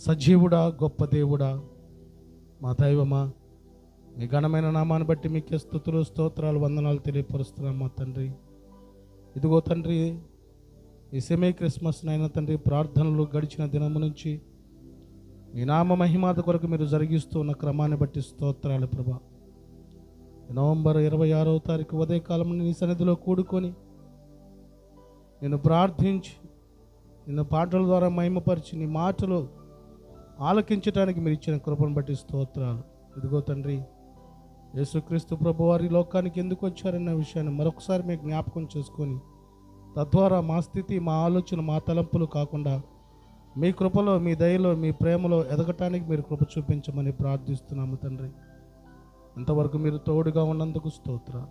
సజీవుడా, గొప్ప దేవుడా, మా దైవమా, మీ ఘనమైన నామాన్ని బట్టి మీకే స్తుతులు, స్తోత్రాలు, వందనాలు తెలియపరుస్తున్నాం మా తండ్రి. ఇదిగో తండ్రి, ఈ సెమీ క్రిస్మస్ నైనా తండ్రి, ప్రార్థనలు గడిచిన దినము నుంచి మీ నామ మహిమాత కొరకు మీరు జరిగిస్తూ ఉన్న క్రమాన్ని బట్టి స్తోత్రాలు ప్రభా. నవంబర్ 26వ తారీఖు ఉదయకాలం నీ సన్నిధిలో కూడుకొని నేను ప్రార్థించి నిన్ను పాటల ద్వారా మహిమపరిచి నీ మాటలు ఆలకించడానికి మీరు ఇచ్చిన కృపను బట్టి స్తోత్రాలు. ఇదిగో తండ్రి, యేసుక్రీస్తు ప్రభు వారి లోకానికి ఎందుకు వచ్చారన్న విషయాన్ని మరొకసారి మీకు జ్ఞాపకం చేసుకొని, తద్వారా మా స్థితి, మా ఆలోచన, మా తలంపులు కాకుండా మీ కృపలో, మీ దయలో, మీ ప్రేమలో ఎదగటానికి మీరు కృప చూపించమని ప్రార్థిస్తున్నాము తండ్రి. ఇంతవరకు మీరు తోడుగా ఉన్నందుకు స్తోత్రాలు,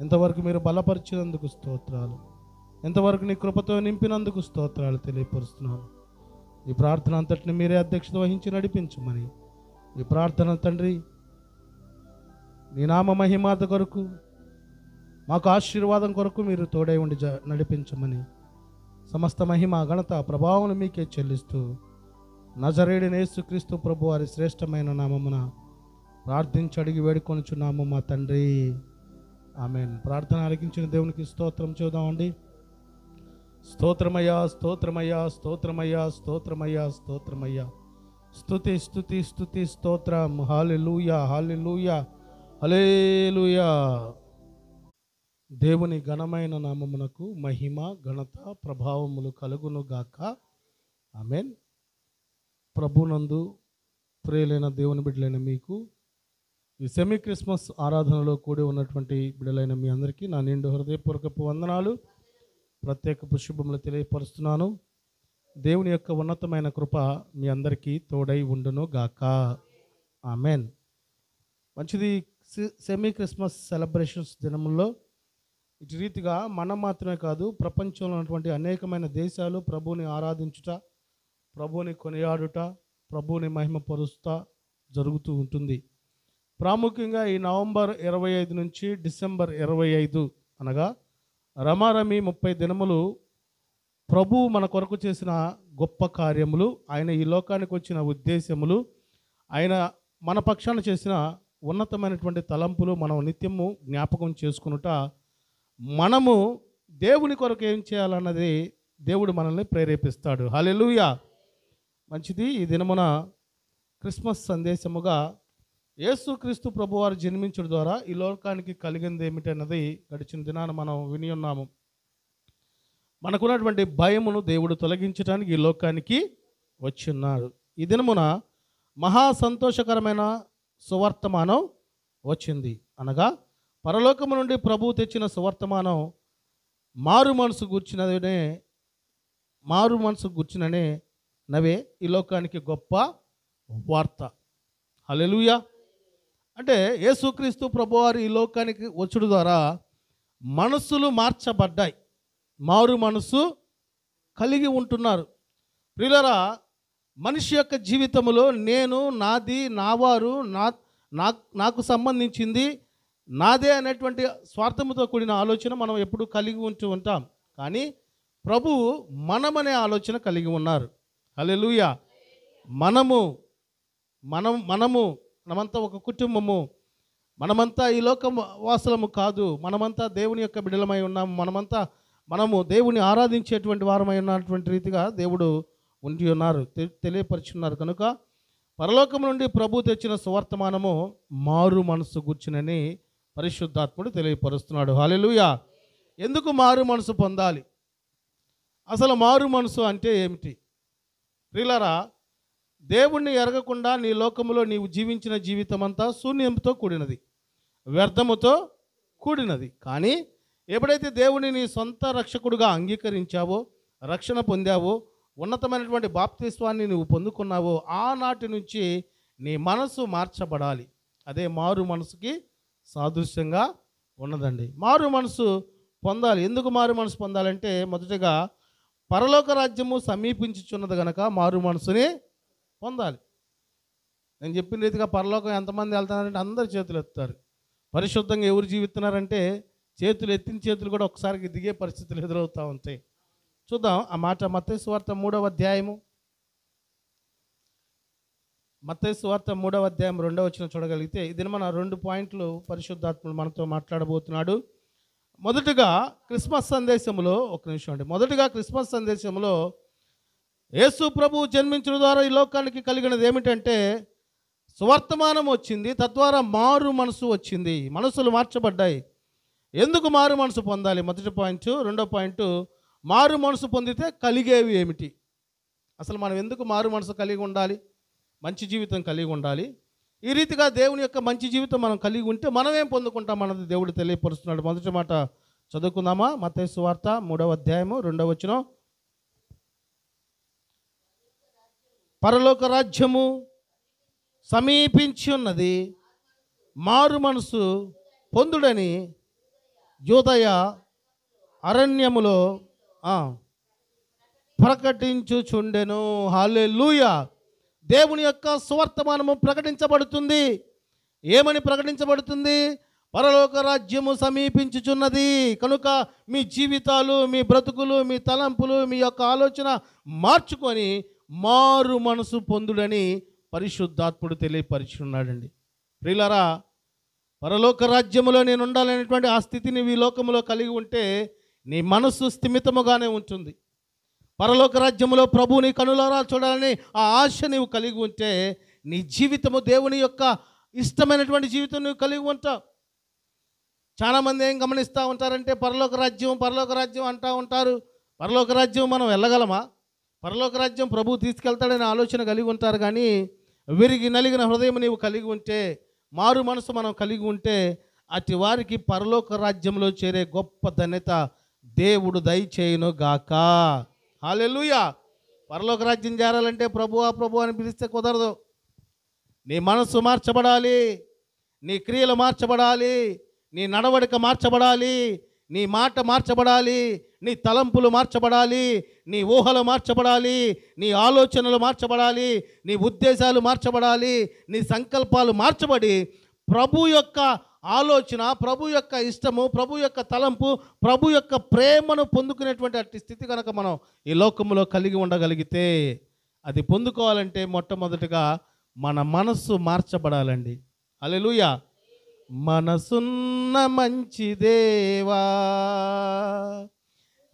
ఇంతవరకు మీరు బలపరిచినందుకు స్తోత్రాలు, ఇంతవరకు నీ కృపతో నింపినందుకు స్తోత్రాలు తెలియపరుస్తున్నాను. ఈ ప్రార్థన అంతటిని మీరే అధ్యక్షత వహించి నడిపించమని, ఈ ప్రార్థన తండ్రి నీ నామ మహిమాత కొరకు, మాకు ఆశీర్వాదం కొరకు మీరు తోడై ఉండి నడిపించమని, సమస్త మహిమ, ఘనత, ప్రభావం మీకే చెల్లిస్తూ నజరేయుడైన యేసుక్రీస్తు ప్రభు వారి శ్రేష్టమైన నామమున ప్రార్థించి అడిగి వేడుకొనుచున్నాము మా తండ్రి, ఆమేన్. ప్రార్థన ఆలకించిన దేవునికి స్తోత్రం చూద్దామండి. స్తోత్రమయ్యా, స్తోత్రమయ్యా, స్తోత్రమయ్యా, స్తోత్రమయ్యా, స్తోత్రమయ్యా, స్తుతి స్తుతి స్తుతి స్తోత్రం. హల్లెలూయా, హల్లెలూయా, హల్లెలూయా. దేవుని ఘనమైన నామమునకు మహిమ, ఘనత, ప్రభావములు కలుగును గాక. ఆమేన్. ప్రభునందు ప్రియులైన దేవుని బిడ్డలైన మీకు ఈ సెమీ క్రిస్మస్ ఆరాధనలో కూడి ఉన్నటువంటి బిడ్డలైన మీ అందరికీ నా నిండు హృదయపూర్వకపు వందనాలు, ప్రత్యేక శుభములు తెలియపరుస్తున్నాను. దేవుని యొక్క ఉన్నతమైన కృప మీ అందరికీ తోడై ఉండును గాక. ఆమేన్. మంచిది. సెమీ క్రిస్మస్ సెలబ్రేషన్స్ దినముల్లో ఇటు రీతిగా మనం మాత్రమే కాదు, ప్రపంచంలో ఉన్నటువంటి అనేకమైన దేశాలు ప్రభువుని ఆరాధించుట, ప్రభువుని కొనియాడుట, ప్రభువుని మహిమపరుస్తా జరుగుతూ ఉంటుంది. ప్రాముఖ్యంగా ఈ నవంబర్ 25 నుంచి డిసెంబర్ 25 అనగా రమారమి 30 దినములు ప్రభువు మన కొరకు చేసిన గొప్ప కార్యములు, ఆయన ఈ లోకానికి వచ్చిన ఉద్దేశములు, ఆయన మన పక్షాన చేసిన ఉన్నతమైనటువంటి తలంపులు మనం నిత్యము జ్ఞాపకం చేసుకునుట, మనము దేవుని కొరకు ఏం చేయాలన్నది దేవుడు మనల్ని ప్రేరేపిస్తాడు. హల్లెలూయా. మంచిది. ఈ దినమున క్రిస్మస్ సందేశముగా యేసుక్రీస్తు ప్రభువారు జన్మించడం ద్వారా ఈ లోకానికి కలిగింది ఏమిటన్నది గడిచిన దినాన మనం విని ఉన్నాము. మనకున్నటువంటి భయమును దేవుడు తొలగించడానికి ఈ లోకానికి వచ్చిన్నాడు. ఈ దినమున మహా సంతోషకరమైన సువర్తమానం వచ్చింది. అనగా పరలోకము నుండి ప్రభువు తెచ్చిన సువర్తమానం మారు మనసు గూర్చిననే నవే ఈ లోకానికి గొప్ప వార్త. హల్లెలూయా. అంటే యేసుక్రీస్తు ప్రభువారు ఈ లోకానికి వచ్చుడు ద్వారా మనస్సులు మార్చబడ్డాయి, మారు మనసు కలిగి ఉంటున్నారు. ప్రియులారా, మనిషి యొక్క జీవితంలో నేను, నాది, నావారు, నాకు సంబంధించింది, నాదే అనేటువంటి స్వార్థముతో కూడిన ఆలోచన మనం ఎప్పుడు కలిగి ఉంటాం. కానీ ప్రభువు మనమనే ఆలోచన కలిగి ఉన్నారు. హల్లెలూయా. మనమంతా ఒక కుటుంబము, మనమంతా ఈ లోకం వాసులము కాదు, మనమంతా దేవుని యొక్క బిడ్డలమై ఉన్నాము, మనము దేవుని ఆరాధించేటువంటి వారమై ఉన్నటువంటి రీతిగా దేవుడు ఉండి ఉన్నారు, తెలియపరుచున్నారు. కనుక పరలోకం నుండి ప్రభు తెచ్చిన సువర్తమానము మారు మనసు గూర్చినని పరిశుద్ధాత్ముడు తెలియపరుస్తున్నాడు. హల్లెలూయా. ఎందుకు మారు మనసు పొందాలి? అసలు మారు మనసు అంటే ఏమిటి? ప్రియులారా, దేవుణ్ణి ఎరగకుండా నీ లోకములో నీవు జీవించిన జీవితం అంతా శూన్యంతో కూడినది, వ్యర్థముతో కూడినది. కానీ ఎప్పుడైతే దేవుని నీ సొంత రక్షకుడుగా అంగీకరించావో, రక్షణ పొందావో, ఉన్నతమైనటువంటి బాప్తిస్వాన్ని నువ్వు పొందుకున్నావో, ఆనాటి నుంచి నీ మనసు మార్చబడాలి. అదే మారు మనసుకి సాదృశ్యంగా ఉన్నదండి. మారు మనసు పొందాలి. ఎందుకు మారు మనసు పొందాలంటే, మొదటగా పరలోక రాజ్యము సమీపించుచున్నది కనుక మారు మనసుని పొందాలి. నేను చెప్పిన రీతిగా పరలోకం ఎంతమంది వెళ్తున్నారంటే అందరు చేతులు ఎత్తుతారు. పరిశుద్ధంగా ఎవరు జీవిస్తున్నారంటే చేతులు ఎత్తిన చేతులు కూడా ఒకసారికి దిగే పరిస్థితులు ఎదురవుతూ ఉంటాయి. చూద్దాం ఆ మాట. మత్తయి సువార్త 3వ అధ్యాయము మత్తయి సువార్త 3వ అధ్యాయం 2వ వచనం చూడగలిగితే ఇది మన 2 పాయింట్లు పరిశుద్ధాత్ముడు మనతో మాట్లాడబోతున్నాడు. మొదటగా క్రిస్మస్ సందేశంలో ఒక నిమిషం అండి. మొదటగా క్రిస్మస్ సందేశంలో యేసు ప్రభు జన్మించడం ద్వారా ఈ లోకానికి కలిగినది ఏమిటంటే సువర్తమానం వచ్చింది, తద్వారా మారు మనసు వచ్చింది, మనసులు మార్చబడ్డాయి. ఎందుకు మారు మనసు పొందాలి? మొదటి పాయింట్. రెండో పాయింట్, మారు మనసు పొందితే కలిగేవి ఏమిటి? అసలు మనం ఎందుకు మారు మనసు కలిగి ఉండాలి? మంచి జీవితం కలిగి ఉండాలి. ఈ రీతిగా దేవుని యొక్క మంచి జీవితం మనం కలిగి ఉంటే మనం ఏం పొందుకుంటాం అన్నది దేవుడు తెలియపరుస్తున్నాడు. మొదటి మాట చదువుకుందామా? మత్తయి సువార్త 3వ అధ్యాయము 2వ వచనం. పరలోక రాజ్యము సమీపించి ఉన్నది, మారు మనసు పొందుడని యూదయ అరణ్యములో ప్రకటించుచుండెను. హల్లెలూయా. దేవుని యొక్క సువర్తమానము ప్రకటించబడుతుంది. ఏమని ప్రకటించబడుతుంది? పరలోక రాజ్యము సమీపించుచున్నది. కనుక మీ జీవితాలు, మీ బ్రతుకులు, మీ తలంపులు, మీ యొక్క ఆలోచన మార్చుకొని మారు మనసు పొందుడని పరిశుద్ధాత్ముడు తెలియపరిచున్నాడండి. ప్రియులారా, పరలోక రాజ్యములో నేను ఉండాలనేటువంటి ఆ స్థితిని ఈ లోకములో కలిగి ఉంటే నీ మనసు స్థిమితముగానే ఉంటుంది. పరలోక రాజ్యములో ప్రభువుని కనులారా చూడాలని ఆ ఆశ నీవు కలిగి ఉంటే నీ జీవితము దేవుని యొక్క ఇష్టమైనటువంటి జీవితం నువ్వు కలిగి ఉంటావు. చాలామంది ఏం గమనిస్తూ ఉంటారంటే పరలోక రాజ్యం అంటూ ఉంటారు. పరలోక రాజ్యం మనం వెళ్ళగలమా? పరలోక రాజ్యం ప్రభువు తీసుకెళ్తాడనే ఆలోచన కలిగి ఉంటారు. కానీ విరిగి నలిగిన హృదయం నీవు కలిగి ఉంటే, మారు మనసు మనం కలిగి ఉంటే అటు వారికి పరలోక రాజ్యంలో చేరే గొప్ప ధన్యత దేవుడు దయచేయును గాక. హల్లెలూయా. పరలోక రాజ్యం చేరాలంటే ప్రభు అని పిలిస్తే కుదరదు. నీ మనసు మార్చబడాలి, నీ క్రియలు మార్చబడాలి, నీ నడవడిక మార్చబడాలి, నీ మాట మార్చబడాలి, నీ తలంపులు మార్చబడాలి, నీ ఊహలు మార్చబడాలి, నీ ఆలోచనలు మార్చబడాలి, నీ ఉద్దేశాలు మార్చబడాలి, నీ సంకల్పాలు మార్చబడి ప్రభు యొక్క ఆలోచన, ప్రభు యొక్క ఇష్టము, ప్రభు యొక్క తలంపు, ప్రభు యొక్క ప్రేమను పొందుకునేటువంటి అట్టి స్థితి కనుక మనం ఈ లోకంలో కలిగి ఉండగలిగితే, అది పొందుకోవాలంటే మొట్టమొదటిగా మన మనస్సు మార్చబడాలండి. హల్లెలూయా. మనసున్న మంచి దేవా,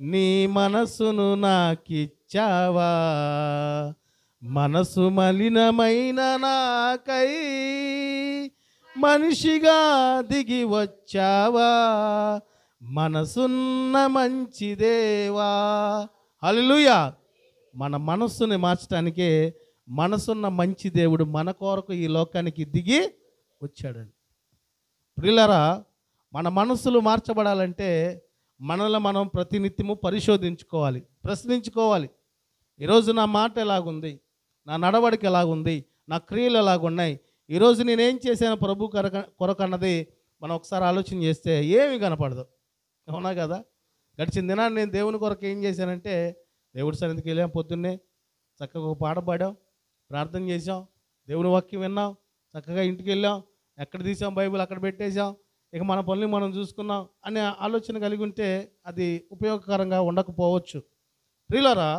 నీ మనసును నాకిచ్చావా, మనసు మలినమైన నాకై మనిషిగా దిగి వచ్చావా, మనసున్న మంచి దేవా. హల్లెలూయా. మన మనస్సుని మార్చడానికే మనసున్న మంచి దేవుడు మన కొరకు ఈ లోకానికి దిగి వచ్చాడండి. ప్రియులారా, మన మనస్సులు మార్చబడాలంటే మనల్ని మనం ప్రతినిత్యము పరిశోధించుకోవాలి, ప్రశ్నించుకోవాలి. ఈరోజు నా మాట ఎలాగుంది, నా నడవడిక ఎలాగుంది, నా క్రియలు ఎలాగున్నాయి, ఈరోజు నేనేం చేశాను ప్రభు కొరకు అన్నది మనం ఒకసారి ఆలోచన చేస్తే ఏమీ కనపడదు. అవునా కదా? గడిచిన దినాన్ని నేను దేవుని కొరకు ఏం చేశానంటే, దేవుడి సన్నిధికి వెళ్ళాం, పొద్దున్నే చక్కగా ఒక పాట పాడాం, ప్రార్థన చేసాం, దేవుని వాక్యం విన్నాం, చక్కగా ఇంటికి వెళ్ళాం, ఎక్కడ తీసాం బైబిల్ అక్కడ పెట్టేశాం, ఇక మన పనులు మనం చూసుకున్నాం అనే ఆలోచన కలిగి ఉంటే అది ఉపయోగకరంగా ఉండకపోవచ్చు. ప్రియులారా,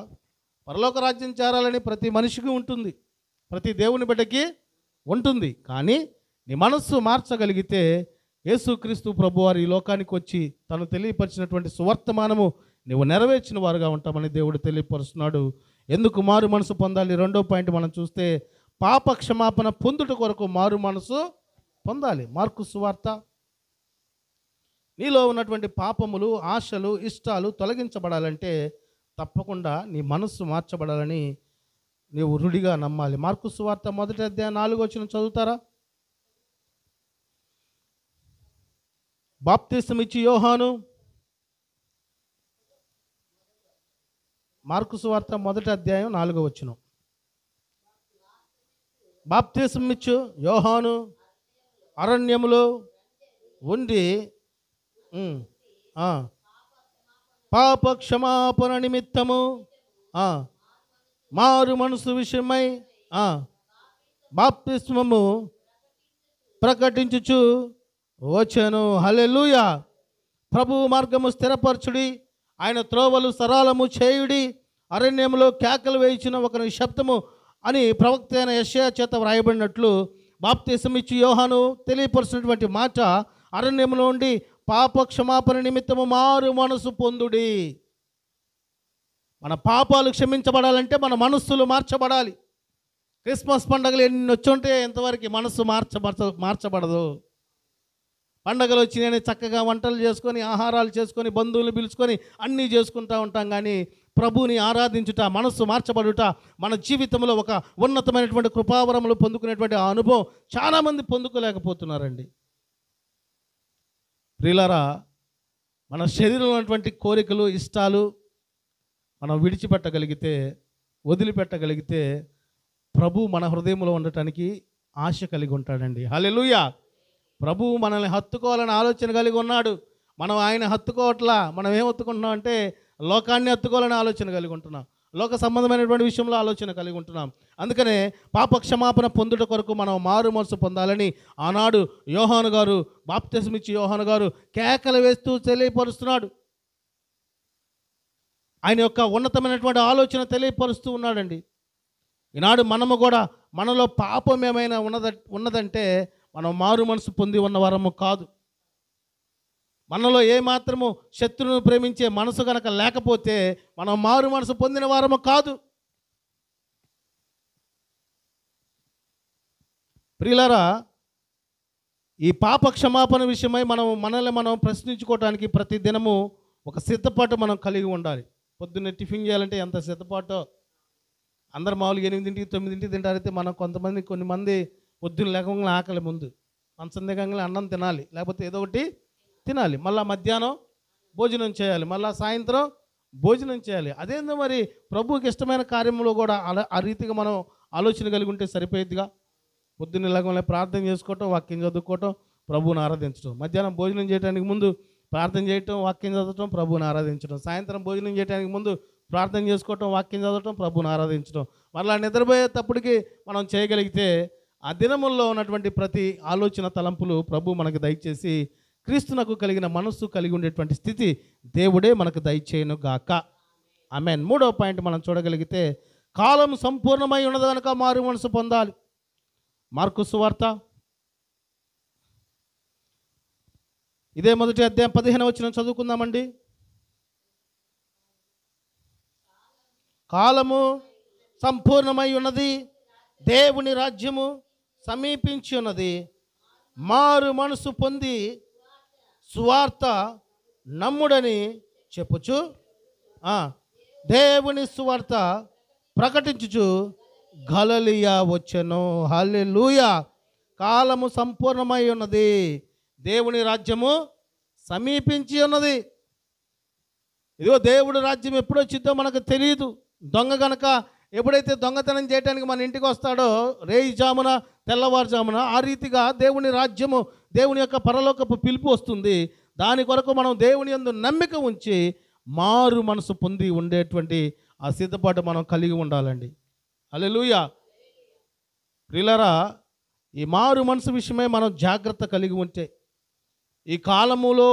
పరలోక రాజ్యం చేరాలని ప్రతి మనిషికి ఉంటుంది, ప్రతి దేవుని బిడ్డకి ఉంటుంది. కానీ నీ మనస్సు మార్చగలిగితే యేసుక్రీస్తు ప్రభువారు ఈ లోకానికి వచ్చి తను తెలియపరిచినటువంటి సువర్తమానము నువ్వు నెరవేర్చిన వారుగా ఉంటామని దేవుడు తెలియపరుస్తున్నాడు. ఎందుకు మారు మనసు పొందాలి? రెండో పాయింట్ మనం చూస్తే పాప క్షమాపణ పొందుట కొరకు మారు మనసు పొందాలి. మార్కు సువార్త, నీలో ఉన్నటువంటి పాపములు, ఆశలు, ఇష్టాలు తొలగించబడాలంటే తప్పకుండా నీ మనస్సు మార్చబడాలని నీవు రుడిగా నమ్మాలి. మార్కు సువార్త 1వ అధ్యాయం 4వ వచనం చదువుతారా? బాప్తిసం ఇచ్చి యోహాను, మార్కు సువార్త 1వ అధ్యాయం 4వ వచనం. బాప్తిసం ఇచ్చు యోహాను అరణ్యములో ఉండి పాప క్షమాపణ నిమిత్తము మారు మనసు విషయమై బాప్తిస్మము ప్రకటించుచు వచ్చెను. హల్లెలూయా. ప్రభు మార్గము స్థిరపరచుడి, ఆయన త్రోవలు సరళము చేయుడి, అరణ్యములో కేకలు వేయించిన ఒక శబ్దము అని ప్రవక్త అయిన యెషయా చేత వ్రాయబడినట్లు బాప్తిసం ఇచ్చి యోహాను తెలియపరుచినటువంటి మాట అరణ్యంలో ఉండి పాప క్షమాపణ నిమిత్తము మారు మనసు పొందుడి. మన పాపాలు క్షమించబడాలంటే మన మనస్సులు మార్చబడాలి. క్రిస్మస్ పండుగలు ఎన్ని వచ్చుంటే ఎంతవరకు మనస్సు మార్చబడదు. పండగలు వచ్చినాయని చక్కగా వంటలు చేసుకొని ఆహారాలు చేసుకొని బంధువులు పిలుచుకొని అన్నీ చేసుకుంటూ ఉంటాం. కానీ ప్రభువుని ఆరాధించుట, మనస్సు మార్చబడుట, మన జీవితంలో ఒక ఉన్నతమైనటువంటి కృపావరములు పొందుకునేటువంటి ఆ అనుభవం చాలామంది పొందుకోలేకపోతున్నారండి. ప్రియులారా, మన శరీరంలో ఉన్నటువంటి కోరికలు, ఇష్టాలు మనం విడిచిపెట్టగలిగితే, వదిలిపెట్టగలిగితే ప్రభు మన హృదయంలో ఉండటానికి ఆశ కలిగి ఉంటాడండి. హల్లెలూయా. ప్రభువు మనల్ని హత్తుకోవాలని ఆలోచన కలిగి ఉన్నాడు. మనం ఆయన హత్తుకోవట్లా. మనం ఏం హత్తుకుంటున్నాం అంటే లోకాన్ని హత్తుకోవాలని ఆలోచన కలిగి ఉంటున్నాం. లోక సంబంధమైనటువంటి విషయంలో ఆలోచన కలిగి ఉంటున్నాం. అందుకనే పాప క్షమాపణ పొందుట కొరకు మనం మారు మనసు పొందాలని ఆనాడు యోహాను గారు, బాప్తిసం ఇచ్చి యోహాను గారు కేకలు వేస్తూ తెలియపరుస్తున్నాడు. ఆయన యొక్క ఉన్నతమైనటువంటి ఆలోచన తెలియపరుస్తూ ఉన్నాడండి. ఈనాడు మనము కూడా మనలో పాపం ఏమైనా ఉన్నదంటే మనం మారు మనసు పొంది ఉన్న వారము కాదు. మనలో ఏమాత్రము శత్రువును ప్రేమించే మనసు కనుక లేకపోతే మనం మారు మనసు పొందిన వారము కాదు. ప్రియులారా, ఈ పాప క్షమాపణ విషయమై మనల్ని మనం ప్రశ్నించుకోవడానికి ప్రతి దినము ఒక సిద్ధపాటు మనం కలిగి ఉండాలి. పొద్దున్నే టిఫిన్ చేయాలంటే ఎంత సిద్ధపాటో. అందరు మామూలుగా 8, 9 తింటారైతే మనం కొన్ని మంది పొద్దున్న లేకుండా ఆకలి ముందు మంచం దిగంగానే అన్నం తినాలి, లేకపోతే ఏదో ఒకటి తినాలి. మళ్ళీ మధ్యాహ్నం భోజనం చేయాలి, మళ్ళీ సాయంత్రం భోజనం చేయాలి. అదేందో మరి ప్రభువుకి ఇష్టమైన కార్యంలో కూడా ఆ రీతిగా మనం ఆలోచన కలిగి ఉంటే సరిపోయిద్దిగా. పొద్దున్న లేకుండా ప్రార్థన చేసుకోవటం, వాక్యం చదువుకోవటం, ప్రభువుని ఆరాధించడం. మధ్యాహ్నం భోజనం చేయడానికి ముందు ప్రార్థన చేయటం, వాక్యం చదవటం, ప్రభువుని ఆరాధించడం. సాయంత్రం భోజనం చేయడానికి ముందు ప్రార్థన చేసుకోవటం, వాక్యం చదవటం, ప్రభువుని ఆరాధించడం. మళ్ళీ నిద్రపోయేటప్పటికి మనం చేయగలిగితే ఆ దినముల్లో ఉన్నటువంటి ప్రతి ఆలోచన తలంపులు ప్రభు మనకు దయచేసి క్రీస్తునకు కలిగిన మనస్సు కలిగి ఉండేటువంటి స్థితి దేవుడే మనకు దయచేయను గాక. ఆమేన్. 3వ పాయింట్ మనం చూడగలిగితే కాలం సంపూర్ణమై ఉన్నది కనుక మారు మనసు పొందాలి. మార్కు సువార్త ఇదే మొదటి అధ్యాయం 15వ వచనం చదువుకుందామండి. కాలము సంపూర్ణమై ఉన్నది, దేవుని రాజ్యము సమీపించి ఉన్నది, మారు మనసు పొంది సువార్త నమ్ముడని చెప్పుచు దేవుని సువార్త ప్రకటించుచు గలిలయ వచ్చెను. హల్లెలూయా. కాలము సంపూర్ణమై ఉన్నది, దేవుని రాజ్యము సమీపించి ఉన్నది. ఇదిగో దేవుడి రాజ్యం ఎప్పుడు వచ్చిందో మనకు తెలియదు. దొంగ గనక ఎప్పుడైతే దొంగతనం చేయడానికి మన ఇంటికి వస్తాడో రేయి జామున, తెల్లవారుజామున, ఆ రీతిగా దేవుని రాజ్యము, దేవుని యొక్క పరలోకపు పిలుపు వస్తుంది. దాని కొరకు మనం దేవుని యందు నమ్మిక ఉంచి మారు మనసు పొంది ఉండేటువంటి ఆ సిద్ధపాటు మనం కలిగి ఉండాలండి. హల్లెలూయా. ప్రియులారా, ఈ మారు మనసు విషయమై మనం జాగ్రత్త కలిగి ఉంటే ఈ కాలములో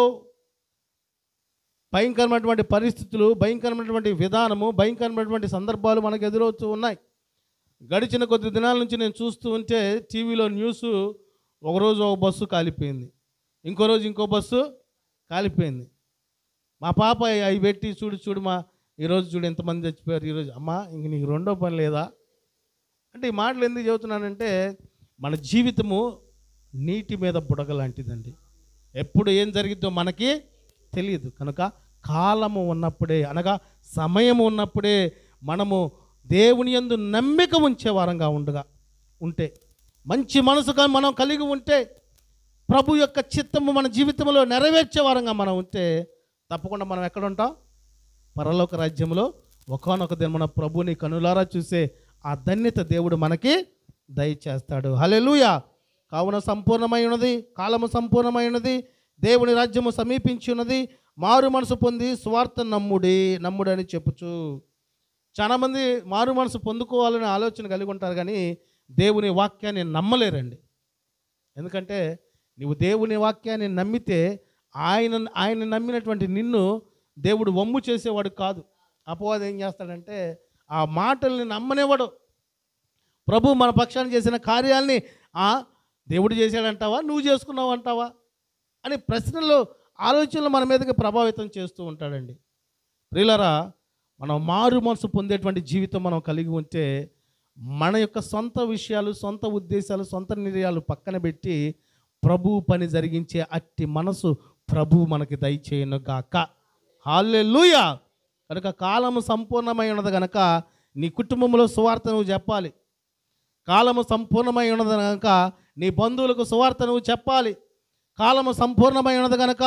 భయంకరమైనటువంటి పరిస్థితులు, భయంకరమైనటువంటి విధానము, భయంకరమైనటువంటి సందర్భాలు మనకు ఎదురవుతూ ఉన్నాయి. గడిచిన కొద్ది దినాల నుంచి నేను చూస్తూ ఉంటే టీవీలో న్యూస్, ఒకరోజు ఒక బస్సు కాలిపోయింది, ఇంకో రోజు ఇంకో బస్సు కాలిపోయింది. మా పాప అవి పెట్టి చూడు మా ఈరోజు చూడు ఎంతమంది చచ్చిపోయారు ఈరోజు. అమ్మా ఇంక నీకు రెండో పని లేదా అంటే ఈ మాటలు ఎందుకు చెబుతున్నానంటే మన జీవితము నీటి మీద బుడగ లాంటిదండి. ఎప్పుడు ఏం జరిగిద్దో మనకి తెలియదు. కనుక కాలము ఉన్నప్పుడే, అనగా సమయం ఉన్నప్పుడే మనము దేవుని యందు నమ్మిక ఉంచే వారంగా ఉంటే, మంచి మనసుగా మనం కలిగి ఉంటే, ప్రభు యొక్క చిత్తము మన జీవితంలో నెరవేర్చే వారంగా మనం ఉంటే తప్పకుండా మనం ఎక్కడ ఉంటాం? పరలోక రాజ్యంలో ఒకానొక దినమున ప్రభుని కనులారా చూసే ఆ ధన్యత దేవుడు మనకి దయచేస్తాడు. హల్లెలూయా. కావున సంపూర్ణమై ఉన్నది, కాలము సంపూర్ణమై ఉన్నది, దేవుని రాజ్యము సమీపించి ఉన్నది, మారు మనసు పొంది స్వార్థ నమ్ముడని చెప్పుచు. చాలామంది మారు మనసు పొందుకోవాలనే ఆలోచన కలిగి ఉంటారు, కానీ దేవుని వాక్యాన్ని నమ్మలేరండి. ఎందుకంటే నువ్వు దేవుని వాక్యాన్ని నమ్మితే ఆయన నమ్మినటువంటి నిన్ను దేవుడు వమ్ము చేసేవాడు కాదు. అపవాది ఏం చేస్తాడంటే ఆ మాటల్ని నమ్మనేవాడు. ప్రభు మన పక్షాన్ని చేసిన కార్యాల్ని దేవుడు చేశాడంటావా, నువ్వు చేసుకున్నావు అంటావా అని ప్రశ్నలు, ఆలోచనలు మన మీదకి ప్రభావితం చేస్తూ ఉంటాడండి. ప్రియులారా, మనం మారు మనసు పొందేటువంటి జీవితం మనం కలిగి ఉంటే మన యొక్క సొంత విషయాలు, సొంత ఉద్దేశాలు, సొంత నిర్ణయాలు పక్కన పెట్టి ప్రభు పని జరిగించే అట్టి మనసు ప్రభు మనకి దయచేయను గాక. హల్లెలూయా. కనుక కాలము సంపూర్ణమై ఉన్నది కనుక నీ కుటుంబంలో సువార్త నువ్వు చెప్పాలి. కాలము సంపూర్ణమై ఉన్నది కనుక నీ బంధువులకు సువార్త నువ్వు చెప్పాలి. కాలము సంపూర్ణమై ఉన్నది కనుక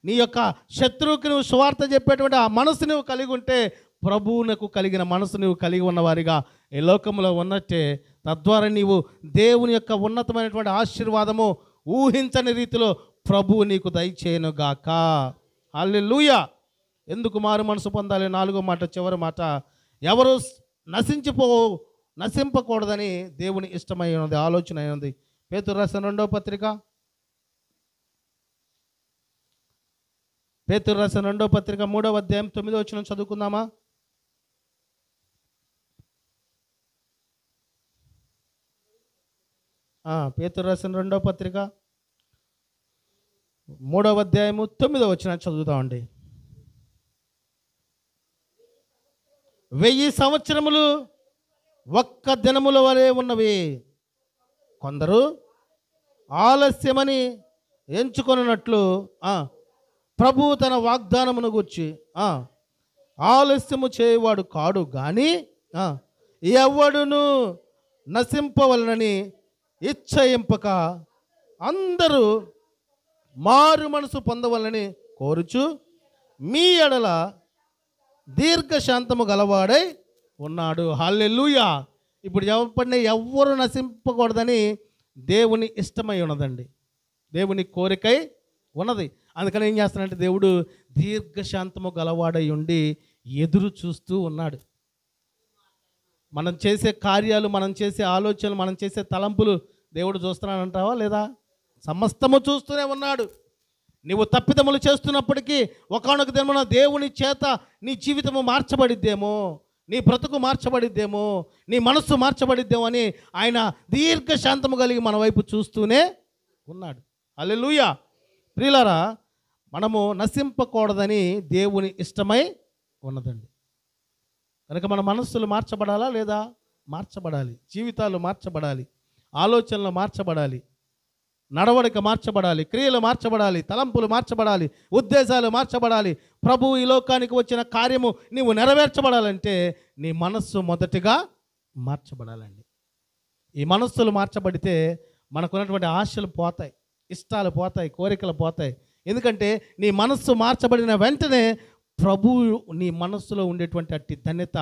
నీ యొక్క శత్రువుకి నువ్వు సువార్త చెప్పేటువంటి ఆ మనసు నువ్వు కలిగి ఉంటే ప్రభువునకు కలిగిన మనసు నువ్వు కలిగి ఉన్నవారిగా ఈ లోకంలో ఉన్నట్టే. తద్వారా నీవు దేవుని యొక్క ఉన్నతమైనటువంటి ఆశీర్వాదము ఊహించని రీతిలో ప్రభువు నీకు దయచేయను గాక. హల్లెలూయా. ఎందుకు మారు మనసు పొందాలి? 4వ మాట, చివరి మాట, ఎవరు నశింపకూడదని దేవుని ఇష్టమై ఉన్నది, ఆలోచన అయినది. పేతురు రాసిన 2వ పత్రిక, పేతురు రాసిన 2వ పత్రిక 3వ అధ్యాయం 9వ వచనం చదువుకుందామా? పేతురు రాసిన 2వ పత్రిక 3వ అధ్యాయము 9వ వచనం చదువుతామండి. 1000 సంవత్సరములు ఒక్క దినముల వలె ఉన్నవి. కొందరు ఆలస్యమని ఎంచుకొనున్నట్లు ప్రభు తన వాగ్దానమును గూర్చి ఆలస్యము చేయవాడు కాడు గాని ఎవడును నశింపవలనని ఇచ్చయింపక అందరూ మారు మనసు పొందవలని కోరుచు మీ ఎడల దీర్ఘశాంతము గలవాడై ఉన్నాడు. హల్లెలూయా. ఇప్పుడు చెప్పండి, ఎవ్వరు నశింపకూడదని దేవుని ఇష్టమై ఉన్నదండి, దేవుని కోరికై ఉన్నది. అందుకని ఏం చేస్తానంటే దేవుడు దీర్ఘశాంతము గలవాడై ఉండి ఎదురు చూస్తూ ఉన్నాడు. మనం చేసే కార్యాలు, మనం చేసే ఆలోచనలు, మనం చేసే తలంపులు దేవుడు చూస్తున్నాడంటావా లేదా? సమస్తము చూస్తూనే ఉన్నాడు. నీవు తప్పిదములు చేస్తున్నప్పటికీ ఒకానొక దినమున దేవుని చేత నీ జీవితము మార్చబడిద్దేమో, నీ బ్రతుకు మార్చబడిద్దేమో, నీ మనస్సు మార్చబడిద్దేమో అని ఆయన దీర్ఘశాంతము కలిగి మన వైపు చూస్తూనే ఉన్నాడు. హల్లెలూయా. ప్రియులారా, మనము నశింపకూడదని దేవుని ఇష్టమై ఉన్నదండి. కనుక మన మనస్సులు మార్చబడాలా లేదా? మార్చబడాలి. జీవితాలు మార్చబడాలి, ఆలోచనలు మార్చబడాలి, నడవడిక మార్చబడాలి, క్రియలు మార్చబడాలి, తలంపులు మార్చబడాలి, ఉద్దేశాలు మార్చబడాలి. ప్రభు ఈ లోకానికి వచ్చిన కార్యము నీవు నెరవేర్చబడాలంటే నీ మనస్సు మొదటిగా మార్చబడాలండి. ఈ మనస్సులు మార్చబడితే మనకున్నటువంటి ఆశలు పోతాయి, ఇష్టాలు పోతాయి, కోరికలు పోతాయి. ఎందుకంటే నీ మనస్సు మార్చబడిన వెంటనే ప్రభు నీ మనస్సులో ఉండేటువంటి అట్టి ధన్యత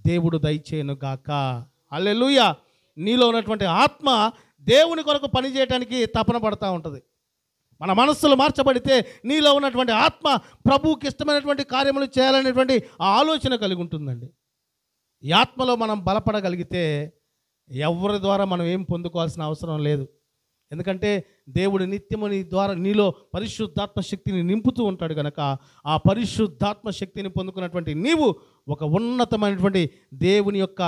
దేవుడు దయచేయను గాక. హల్లెలూయా. నీలో ఉన్నటువంటి ఆత్మ దేవుని కొరకు పనిచేయడానికి తపన పడుతూ ఉంటుంది. మన మనస్సులు మార్చబడితే నీలో ఉన్నటువంటి ఆత్మ ప్రభువుకి ఇష్టమైనటువంటి కార్యములు చేయాలనేటువంటి ఆ ఆలోచన కలిగి ఉంటుందండి. ఈ ఆత్మలో మనం బలపడగలిగితే ఎవరి ద్వారా మనం ఏం పొందుకోవాల్సిన అవసరం లేదు. ఎందుకంటే దేవుడు నిత్యము నీ ద్వారా నీలో పరిశుద్ధాత్మ శక్తిని నింపుతూ ఉంటాడు కనుక ఆ పరిశుద్ధాత్మ శక్తిని పొందుకున్నటువంటి నీవు ఒక ఉన్నతమైనటువంటి దేవుని యొక్క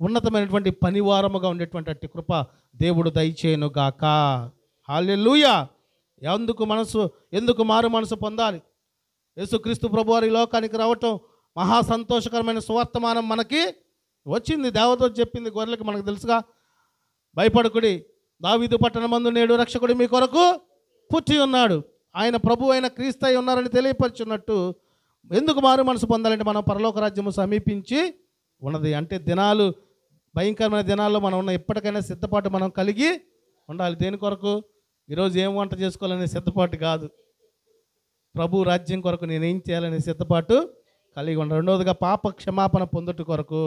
ఉన్నతమైనటువంటి పనివారముగా ఉండేటువంటి అట్టి కృప దేవుడు దయచేయను గాక. హల్లెలూయా. ఎందుకు మారు మనసు పొందాలి? యేసుక్రీస్తు ప్రభువారు ఈ లోకానికి రావటం మహా సంతోషకరమైన సువర్తమానం మనకి వచ్చింది. దేవదూత చెప్పింది గొర్రెలకు, మనకు తెలుసుగా, భయపడకుడి, దావీదు పట్టణమందు నేడు రక్షకుడు మీ కొరకు పుట్టి ఉన్నాడు, ఆయన ప్రభు అయిన క్రీస్తు అయి ఉన్నారని తెలియపరుచున్నట్టు ఎందుకు మారు మనసు పొందాలంటే మనం పరలోక రాజ్యము సమీపించి ఉన్నది. అంటే దినాలు, భయంకరమైన దినాల్లో మనం ఉన్న ఎప్పటికైనా సిద్ధపాటు మనం కలిగి ఉండాలి. దేని కొరకు? ఈరోజు ఏం వంట చేసుకోవాలనే సిద్ధపాటు కాదు, ప్రభు రాజ్యం కొరకు నేనేం చేయాలనే సిద్ధపాటు కలిగి ఉండాలి. రెండవదిగా పాప క్షమాపణ పొందుట కొరకు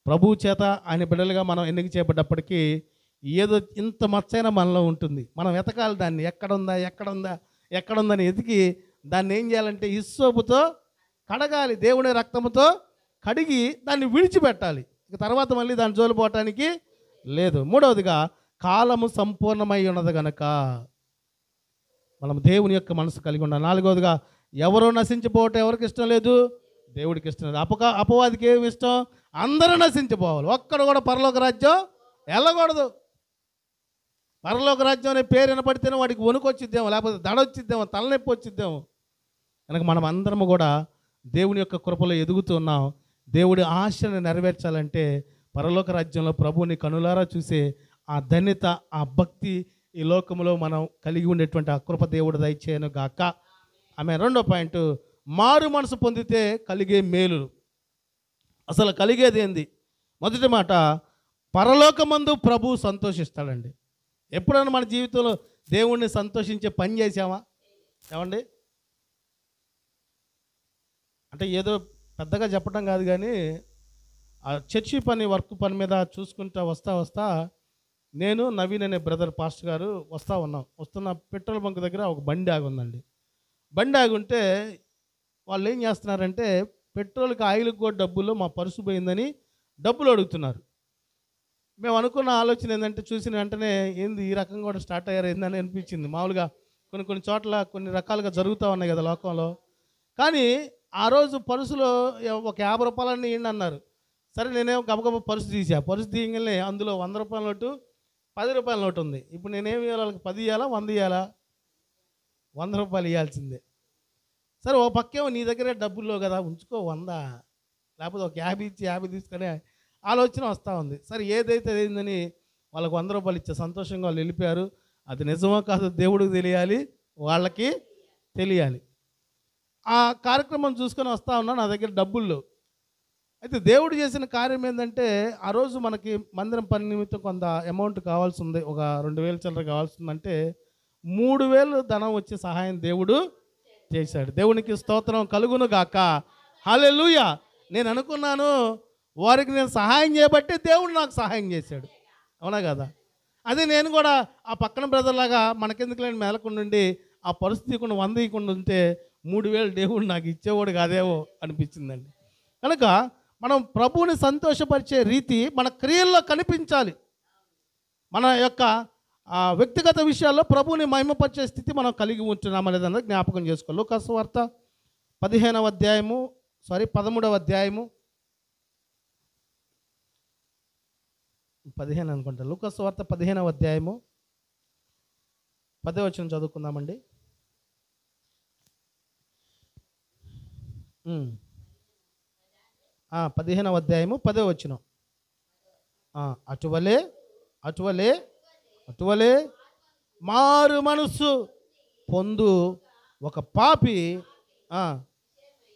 ప్రభు చేత ఆయన బిడ్డలుగా మనం ఎన్నిక చేయబడ్డప్పటికీ ఏదో ఇంత మచ్చైన మనలో ఉంటుంది. మనం వెతకాలి దాన్ని, ఎక్కడుందని ఎతికి దాన్ని ఏం చేయాలంటే ఇస్సోపుతో కడగాలి, దేవుని రక్తముతో కడిగి దాన్ని విడిచిపెట్టాలి. ఇక తర్వాత మళ్ళీ దాని జోలు పోవటానికి లేదు. మూడవదిగా కాలము సంపూర్ణమై ఉన్నది కనుక మనం దేవుని యొక్క మనసు కలిగి ఉండాలి. నాలుగవదిగా ఎవరో నశించిపోవటం ఎవరికి ఇష్టం లేదు? దేవుడికి ఇష్టం లేదు. అపవాదికి ఏమి ఇష్టం? అందరూ నశించిపోవాలి, ఒక్కడు కూడా పరలోక రాజ్యం వెళ్ళకూడదు. పరలోక రాజ్యం అనే పేరు వినపడితేనే వాడికి వణుకు వచ్చిద్దేమో, లేకపోతే దడ వచ్చిద్దేమో, తలనొప్పి వచ్చిద్దేమో. కనుక మనం అందరము కూడా దేవుని యొక్క కృపలో ఎదుగుతూ ఉన్నాం. దేవుడి ఆశను నెరవేర్చాలంటే పరలోక రాజ్యంలో ప్రభువుని కనులారా చూసే ఆ ధన్యత, ఆ భక్తి ఈ లోకంలో మనం కలిగి ఉండేటువంటి ఆ కృప దేవుడు దయచేయను గాక. ఆమె. రెండో పాయింట్, మారు మనసు పొందితే కలిగే మేలు. అసలు కలిగేది ఏంది? మొదటి మాట, పరలోకమందు ప్రభు సంతోషిస్తాడండి. ఎప్పుడైనా మన జీవితంలో దేవుణ్ణి సంతోషించే పని చేసామా? ఏమండి? అంటే ఏదో పెద్దగా చెప్పడం కాదు, కానీ ఆ చర్చి పని, వర్క్ పని మీద చూసుకుంటా వస్తా నేను, నవీన్ అనే బ్రదర్ పాస్టర్ గారు వస్తున్న పెట్రోల్ బంక్ దగ్గర ఒక బండి ఆగి ఉందండి. బండి ఆగి ఉంటే వాళ్ళు ఏం చేస్తున్నారంటే, పెట్రోల్కి ఆయిల్కి కూడా డబ్బులు, మా పర్సు పోయిందని డబ్బులు అడుగుతున్నారు. మేము అనుకున్న ఆలోచన ఏంటంటే, చూసిన వెంటనే ఏంది ఈ రకంగా కూడా స్టార్ట్ అయ్యారు ఏందని అనిపించింది. మామూలుగా కొన్ని చోట్ల కొన్ని రకాలుగా జరుగుతూ ఉన్నాయి కదా లోకంలో. కానీ ఆ రోజు పర్సులో ఒక 50 రూపాయలని ఏంటి అన్నారు. సరే, నేనేమో గబగబ పర్సు తీయగానే అందులో 100 రూపాయల నోటు, 10 రూపాయల నోటు ఉంది. ఇప్పుడు నేనేమి ఇవ్వాలి వాళ్ళకి? 10 ఇవ్వాలా, 100 ఇవ్వాలా? 100 రూపాయలు ఇవ్వాల్సిందే. సరే, ఓ పక్కేమో నీ దగ్గరే డబ్బుల్లో కదా, ఉంచుకో 100, లేకపోతే ఒక 50 ఇచ్చి 50 తీసుకునే ఆలోచన వస్తూ ఉంది. సరే, ఏదైతే అయిందని వాళ్ళకి 100 రూపాయలు ఇచ్చే సంతోషంగా వాళ్ళు వెళ్ళిపోయారు. అది నిజమో కాదు దేవుడికి తెలియాలి, వాళ్ళకి తెలియాలి. ఆ కార్యక్రమం చూసుకొని వస్తూ ఉన్నా, నా దగ్గర డబ్బుల్లో. అయితే దేవుడు చేసిన కార్యం ఏంటంటే, ఆ రోజు మనకి మందిరం పని నిమిత్తం కొంత అమౌంట్ కావాల్సి ఉంది, ఒక 2000 చిల్లర కావాల్సి ఉందంటే 3000 ధనం వచ్చే సహాయం దేవుడు చేశాడు. దేవునికి స్తోత్రం కలుగును గాక. హల్లెలూయా. నేను అనుకున్నాను, వారికి నేను సహాయం చేయబట్టి దేవుడు నాకు సహాయం చేశాడు. అవునా కదా? అదే నేను కూడా ఆ పక్కన బ్రదర్ లాగా మనకెందుకు లేని మేలకుండి ఆ పరిస్థితి ఇవ్వకుండా 100 ఇవ్వకుండా ఉంటే 3000 దేవుడు నాకు ఇచ్చేవాడు కాదేమో అనిపించిందండి. కనుక మనం ప్రభువుని సంతోషపరిచే రీతి మన క్రియల్లో కనిపించాలి. మన యొక్క వ్యక్తిగత విషయాల్లో ప్రభువుని మహిమపరిచే స్థితి మనం కలిగి ఉంటున్నామా లేదన్నది జ్ఞాపకం చేసుకోవాలి. లూకాసు వార్త 13వ అధ్యాయము 13వ అధ్యాయము 15 అనుకుంటా. లూకాసు వార్త 15వ అధ్యాయము 10వ వచనం చదువుకుందామండి. 15వ అధ్యాయము 10వ వచనం. అటువలే మారు మనస్సు పొందు ఒక పాపి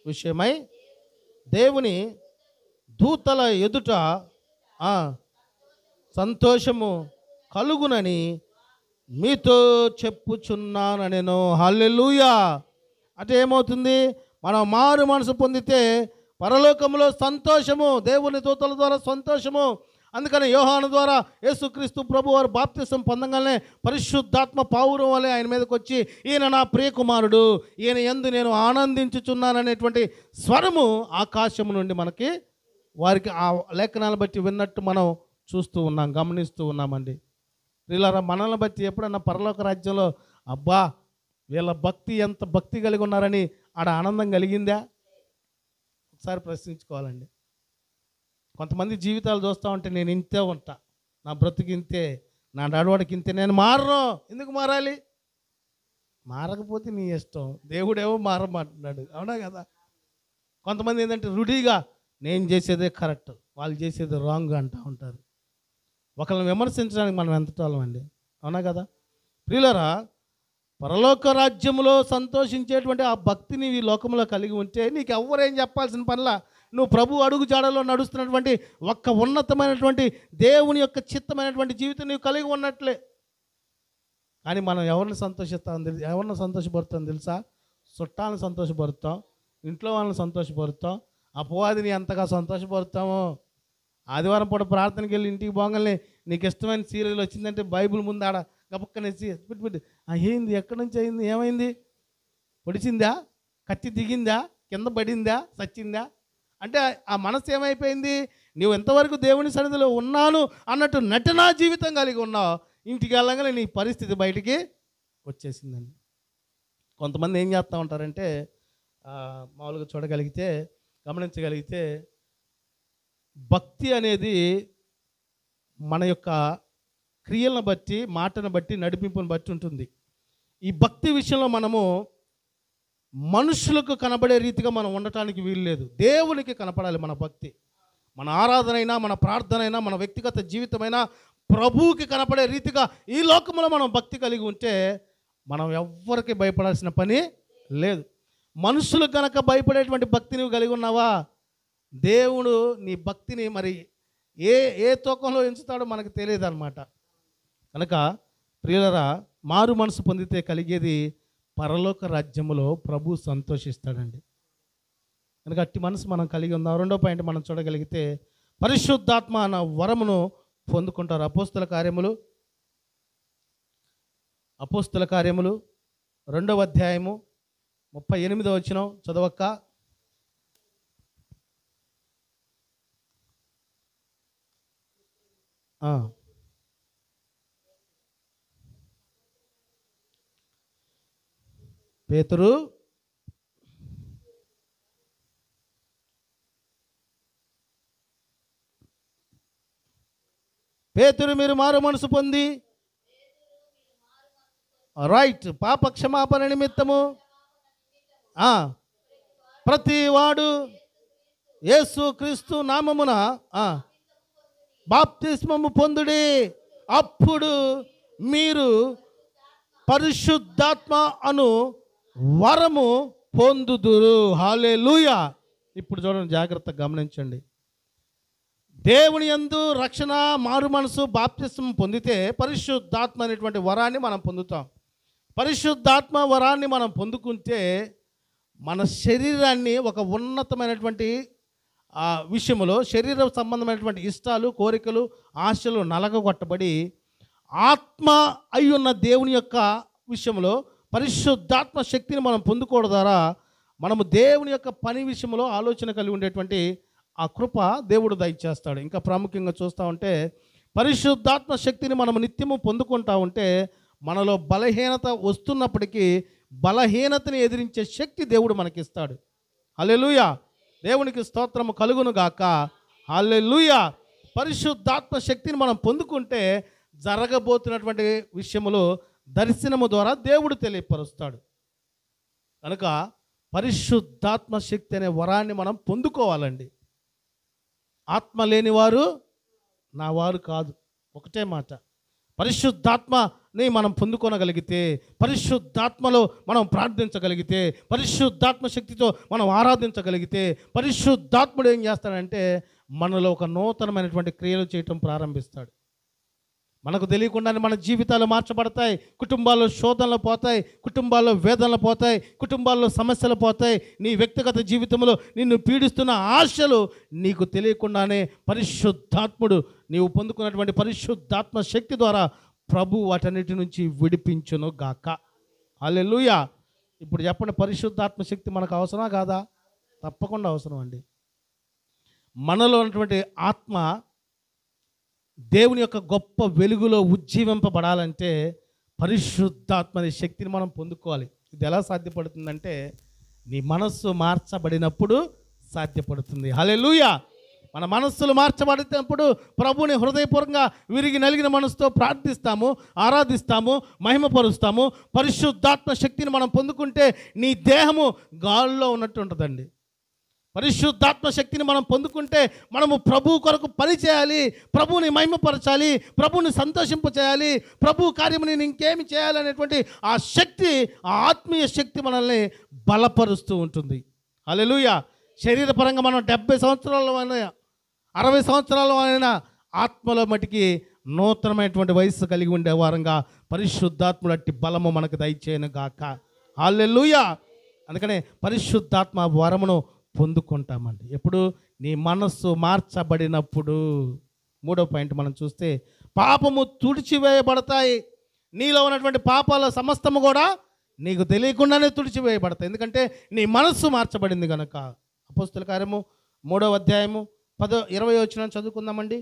విషయమై దేవుని దూతల ఎదుట సంతోషము కలుగునని మీతో చెప్పుచున్నానెను. హల్లెలూయా. అంటే ఏమవుతుంది? మనం మారు మనసు పొందితే పరలోకంలో సంతోషము, దేవుని దూతల ద్వారా సంతోషము. అందుకని యోహాను ద్వారా యేసుక్రీస్తు ప్రభు వారు బాప్తిసం పొందగానే పరిశుద్ధాత్మ పావురం వలె ఆయన మీదకి వచ్చి, ఈయన నా ప్రియకుమారుడు, ఈయన యందు నేను ఆనందించుచున్నాననేటువంటి స్వరము ఆకాశము నుండి మనకి వారికి ఆ లేఖనాలను బట్టి విన్నట్టు మనం చూస్తూ ఉన్నాం, గమనిస్తూ ఉన్నామండి. వీళ్ళ మనల్ని బట్టి ఎప్పుడన్నా పరలోక రాజ్యంలో అబ్బా వీళ్ళ భక్తి ఎంత భక్తి కలిగి ఉన్నారని ఆడ ఆనందం కలిగిందా? ఒకసారి ప్రశ్నించుకోవాలండి. కొంతమంది జీవితాలు చూస్తూ ఉంటే నేను ఇంతే ఉంటా, నా బ్రతుకు ఇంతే, నా నడవడికి ఇంతే, నేను మారను. ఎందుకు మారాలి? మారకపోతే నీ ఇష్టం, దేవుడేమో మారమంటున్నాడు. అవునా కదా? కొంతమంది ఏంటంటే రుడిగా నేను చేసేదే కరెక్ట్, వాళ్ళు చేసేది రాంగ్ అంటూ ఉంటారు. ఒకళ్ళని విమర్శించడానికి మనం ఎంతటోళ్ళం అండి. అవునా కదా? ప్రియులారా, పరలోక రాజ్యంలో సంతోషించేటువంటి ఆ భక్తిని ఈ లోకంలో కలిగి ఉంటే నీకు ఎవరేం చెప్పాల్సిన పనిలా. నువ్వు ప్రభు అడుగు జాడలో నడుస్తున్నటువంటి ఒక్క ఉన్నతమైనటువంటి దేవుని యొక్క చిత్తమైనటువంటి జీవితం నీవు కలిగి ఉన్నట్లే. కానీ మనం ఎవరిని సంతోషపరుతాం తెలుసా? చుట్టాలను సంతోషపరుతాం, ఇంట్లో వాళ్ళని సంతోషపరుతాం, అపవాదిని ఎంతగా సంతోషపరుతామో. ఆదివారం పూట ప్రార్థనకి వెళ్ళి ఇంటికి పోగానే నీకు ఇష్టమైన సీరియల్ వచ్చిందంటే బైబిల్ ముందు ఆడ గబక్కనేసి పెట్టి ఏంది, ఎక్కడి నుంచి అయింది, ఏమైంది, పొడిచిందా, కత్తి దిగిందా, కింద పడిందా, చచ్చిందా అంటే ఆ మనసు ఏమైపోయింది? నువ్వు ఎంతవరకు దేవుని సన్నిధిలో ఉన్నాను అన్నట్టు నటనా జీవితం కలిగి ఉన్నావు. ఇంటికి వెళ్ళగానే నీ పరిస్థితి బయటికి వచ్చేసిందండి. కొంతమంది ఏం చేస్తూ ఉంటారంటే మామూలుగా చూడగలిగితే గమనించగలిగితే భక్తి అనేది మన యొక్క క్రియలను బట్టి, మాటను బట్టి, నడిపింపును బట్టి ఉంటుంది. ఈ భక్తి విషయంలో మనము మనుషులకు కనబడే రీతిగా మనం ఉండటానికి వీలు లేదు. దేవునికి కనపడాలి మన భక్తి. మన ఆరాధన అయినా, మన ప్రార్థన అయినా, మన వ్యక్తిగత జీవితమైనా ప్రభువుకి కనపడే రీతిగా ఈ లోకంలో మనం భక్తి కలిగి ఉంటే మనం ఎవ్వరికి భయపడాల్సిన పని లేదు. మనుషులు కనుక భయపడేటువంటి భక్తిని కలిగి ఉన్నావా, దేవుడు నీ భక్తిని మరి ఏ తూకంలో ఎంచుతాడో మనకు తెలియదు అన్నమాట. కనుక ప్రియులరా, మారు మనసు పొందితే కలిగేది పరలోక రాజ్యములో ప్రభు సంతోషిస్తాడండి. కనుక అట్టి మనసు మనం కలిగి ఉందాం. రెండో పాయింట్ మనం చూడగలిగితే పరిశుద్ధాత్మ అన్న వరమును పొందుకుంటారు. అపోస్తల కార్యములు 2వ అధ్యాయము 38వ వచనం చదవక్క. పేతురు మీరు మారు మనసు పొంది రైట్ పాప క్షమాపణ నిమిత్తము ప్రతివాడు యేసు క్రీస్తు నామమున బాప్తిస్మము పొందుడి, అప్పుడు మీరు పరిశుద్ధాత్మ అను వరము పొందుదురు. హల్లెలూయా. ఇప్పుడు చూడండి, జాగ్రత్తగా గమనించండి. దేవుని యందు రక్షణ, మారు మనసు, బాప్తిస్మం పొందితే పరిశుద్ధాత్మ అనేటువంటి వరాన్ని మనం పొందుతాం. పరిశుద్ధాత్మ వరాన్ని మనం పొందుకుంటే మన శరీరాన్ని ఒక ఉన్నతమైనటువంటి విషయంలో, శరీర సంబంధమైనటువంటి ఇష్టాలు, కోరికలు, ఆశలు నలగొట్టబడి ఆత్మ అయ్యున్న దేవుని యొక్క విషయంలో పరిశుద్ధాత్మ శక్తిని మనం పొందుకోవడం ద్వారా మనము దేవుని యొక్క పని విషయంలో ఆలోచన కలిగి ఉండేటువంటి ఆ కృప దేవుడు దయచేస్తాడు. ఇంకా ప్రాముఖ్యంగా చూస్తూ ఉంటే పరిశుద్ధాత్మ శక్తిని మనం నిత్యము పొందుకుంటా ఉంటే మనలో బలహీనత వస్తున్నప్పటికీ బలహీనతని ఎదిరించే శక్తి దేవుడు మనకిస్తాడు. హల్లెలూయా. దేవునికి స్తోత్రము కలుగును గాక. హల్లెలూయా. పరిశుద్ధాత్మ శక్తిని మనం పొందుకుంటే జరగబోతున్నటువంటి విషయములు దర్శనము ద్వారా దేవుడు తెలియపరుస్తాడు. కనుక పరిశుద్ధాత్మ శక్తి అనే వరాన్ని మనం పొందుకోవాలండి. ఆత్మ లేనివారు నా వారు కాదు. ఒకటే మాట. పరిశుద్ధాత్మని మనం పొందుకోనగలిగితే, పరిశుద్ధాత్మలో మనం ప్రార్థించగలిగితే, పరిశుద్ధాత్మ శక్తితో మనం ఆరాధించగలిగితే పరిశుద్ధాత్ముడు ఏం చేస్తాడంటే మనలో ఒక నూతనమైనటువంటి క్రియలు చేయటం ప్రారంభిస్తాడు. మనకు తెలియకుండానే మన జీవితాలు మార్చబడతాయి. కుటుంబాల్లో శోధనలు పోతాయి, కుటుంబాల్లో వేదనలు పోతాయి, కుటుంబాల్లో సమస్యలు పోతాయి. నీ వ్యక్తిగత జీవితంలో నిన్ను పీడిస్తున్న ఆశలు నీకు తెలియకుండానే పరిశుద్ధాత్ముడు, నీవు పొందుకున్నటువంటి పరిశుద్ధాత్మ శక్తి ద్వారా ప్రభు వాటన్నిటి నుంచి విడిపించును గాక. హల్లెలూయా. ఇప్పుడు చెప్పండి, పరిశుద్ధాత్మ శక్తి మనకు అవసరమా కాదా? తప్పకుండా అవసరం అండి. మనలో ఉన్నటువంటి ఆత్మ దేవుని యొక్క గొప్ప వెలుగులో ఉజ్జీవింపబడాలంటే పరిశుద్ధాత్మ అనే శక్తిని మనం పొందుకోవాలి. ఇది ఎలా సాధ్యపడుతుందంటే నీ మనస్సు మార్చబడినప్పుడు సాధ్యపడుతుంది. హల్లెలూయా. మన మనస్సులు మార్చబడినప్పుడు ప్రభుని హృదయపూర్వకంగా విరిగి నలిగిన మనసుతో ప్రార్థిస్తాము, ఆరాధిస్తాము, మహిమపరుస్తాము. పరిశుద్ధాత్మ శక్తిని మనం పొందుకుంటే నీ దేహము గాల్లో ఉన్నట్టు ఉంటుందండి. పరిశుద్ధాత్మ శక్తిని మనం పొందుకుంటే మనము ప్రభు కొరకు పని చేయాలి, ప్రభువుని మహిమపరచాలి, ప్రభువుని సంతోషింపచేయాలి, ప్రభు కార్యము నేను ఇంకేమి చేయాలనేటువంటి ఆ శక్తి, ఆ ఆత్మీయ శక్తి మనల్ని బలపరుస్తూ ఉంటుంది. హల్లెలూయా. శరీరపరంగా మనం 70 సంవత్సరాల 60 సంవత్సరాల అయినా ఆత్మలో మటుకి నూతనమైనటువంటి వయస్సు కలిగి ఉండే వారంగా పరిశుద్ధాత్ముడు అట్టి బలము మనకు దయచేయను గాక. హల్లెలూయా. అందుకనే పరిశుద్ధాత్మ వరమును పొందుకుంటామండి. ఎప్పుడు? నీ మనస్సు మార్చబడినప్పుడు. 3వ పాయింట్ మనం చూస్తే పాపము తుడిచివేయబడతాయి. నీలో ఉన్నటువంటి పాపాల సమస్తము కూడా నీకు తెలియకుండానే తుడిచివేయబడతాయి. ఎందుకంటే నీ మనస్సు మార్చబడింది కనుక. అపోస్తల కార్యము 3వ అధ్యాయము 20 వచనం చదువుకుందామండి.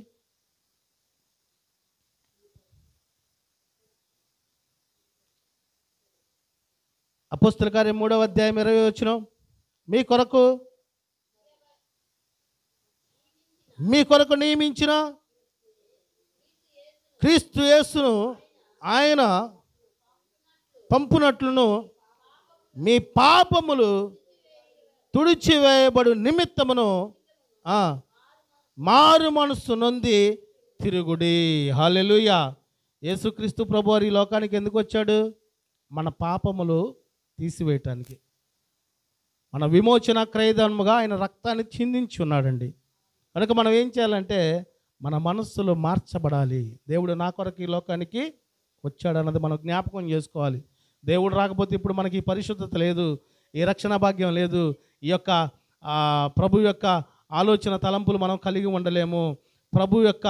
అపోస్తల కార్యం 3వ అధ్యాయం 20 వచనం. మీ కొరకు మీ కొరకు నియమించిన క్రీస్తు యేసును ఆయన పంపునట్లును మీ పాపములు తుడిచివేయబడు నిమిత్తమును మారు మనస్సు నొంది తిరుగుడి. హల్లెలూయా. యేసుక్రీస్తు ప్రభువారు ఈ లోకానికి ఎందుకు వచ్చాడు? మన పాపములు తీసివేయటానికి, మన విమోచన క్రయధనముగా ఆయన రక్తాన్ని చిందించి ఉన్నాడండి. కనుక మనం ఏం చేయాలంటే మన మనస్సులు మార్చబడాలి. దేవుడు నా కొరకు ఈ లోకానికి వచ్చాడన్నది మనం జ్ఞాపకం చేసుకోవాలి. దేవుడు రాకపోతే ఇప్పుడు మనకి ఈ పరిశుద్ధత లేదు, ఈ రక్షణ భాగ్యం లేదు, ఈ యొక్క ప్రభు యొక్క ఆలోచన తలంపులు మనం కలిగి ఉండలేము, ప్రభు యొక్క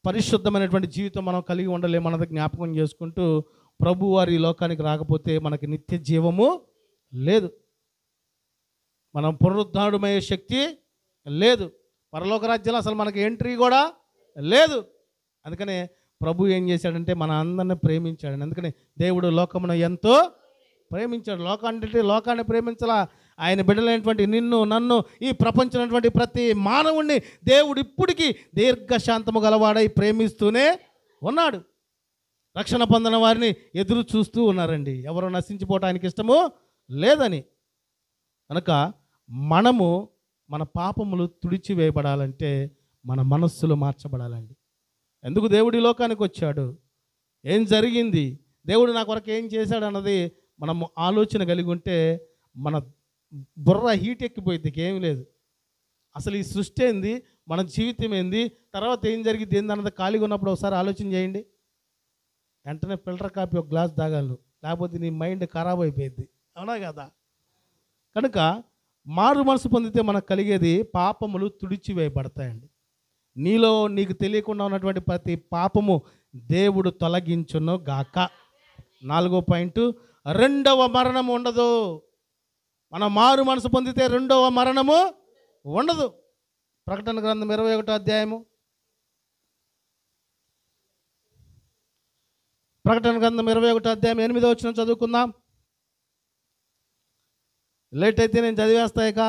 పరిశుద్ధమైనటువంటి జీవితం మనం కలిగి ఉండలేము అన్నది జ్ఞాపకం చేసుకుంటూ ప్రభు వారి ఈ లోకానికి రాకపోతే మనకి నిత్య జీవము లేదు, మనం పునరుద్ధారణమయ్యే శక్తి లేదు, పరలోక రాజ్యంలో అసలు మనకి ఎంట్రీ కూడా లేదు. అందుకనే ప్రభు ఏం చేశాడంటే మన అందరిని ప్రేమించాడు. అందుకని దేవుడు లోకమును ఎంతో ప్రేమించాడు. లోకాన్ని ప్రేమించలా, ఆయన బిడ్డలైనటువంటి నిన్ను నన్ను ఈ ప్రపంచమైనటువంటి ప్రతి మానవుణ్ణి దేవుడు ఇప్పటికీ దీర్ఘశాంతము గలవాడై ప్రేమిస్తూనే ఉన్నాడు. రక్షణ పొందిన వారిని ఎదురు చూస్తూ ఉన్నారండి, ఎవరు నశించిపోవటానికి ఇష్టము లేదని. కనుక మనము మన పాపములు తుడిచివేయబడాలంటే మన మనస్సులు మార్చబడాలండి. ఎందుకు దేవుడి లోకానికి వచ్చాడు, ఏం జరిగింది, దేవుడు నా కొరకు ఏం చేశాడు అన్నది మనము ఆలోచన కలిగి ఉంటే మన బుర్ర హీట్ ఎక్కిపోయింది. ఏమీ లేదు, అసలు ఈ సృష్టి ఏంది, మన జీవితం ఏంది, తర్వాత ఏం జరిగింది ఏంది అన్నది ఖాళీగా ఉన్నప్పుడు ఒకసారి ఆలోచన చేయండి. వెంటనే ఫిల్టర్ కాఫీ ఒక గ్లాస్ తాగాలి, లేకపోతే నీ మైండ్ ఖరాబ్ అయిపోయింది. అవునా కదా? కనుక మారు మనసు పొందితే మనకు కలిగేది పాపములు తుడిచివేయబడతాయండి. నీలో నీకు తెలియకుండా ఉన్నటువంటి ప్రతి పాపము దేవుడు తొలగించును గాక. 4వ పాయింట్, రెండవ మరణము ఉండదు. మనం మారు మనసు పొందితే రెండవ మరణము ఉండదు. ప్రకటన గ్రంథం 21వ అధ్యాయము, ప్రకటన గ్రంథం 21వ అధ్యాయం 8వ వచనం చదువుకుందాం. లేట్ అయితే నేను చదివేస్తా. ఇక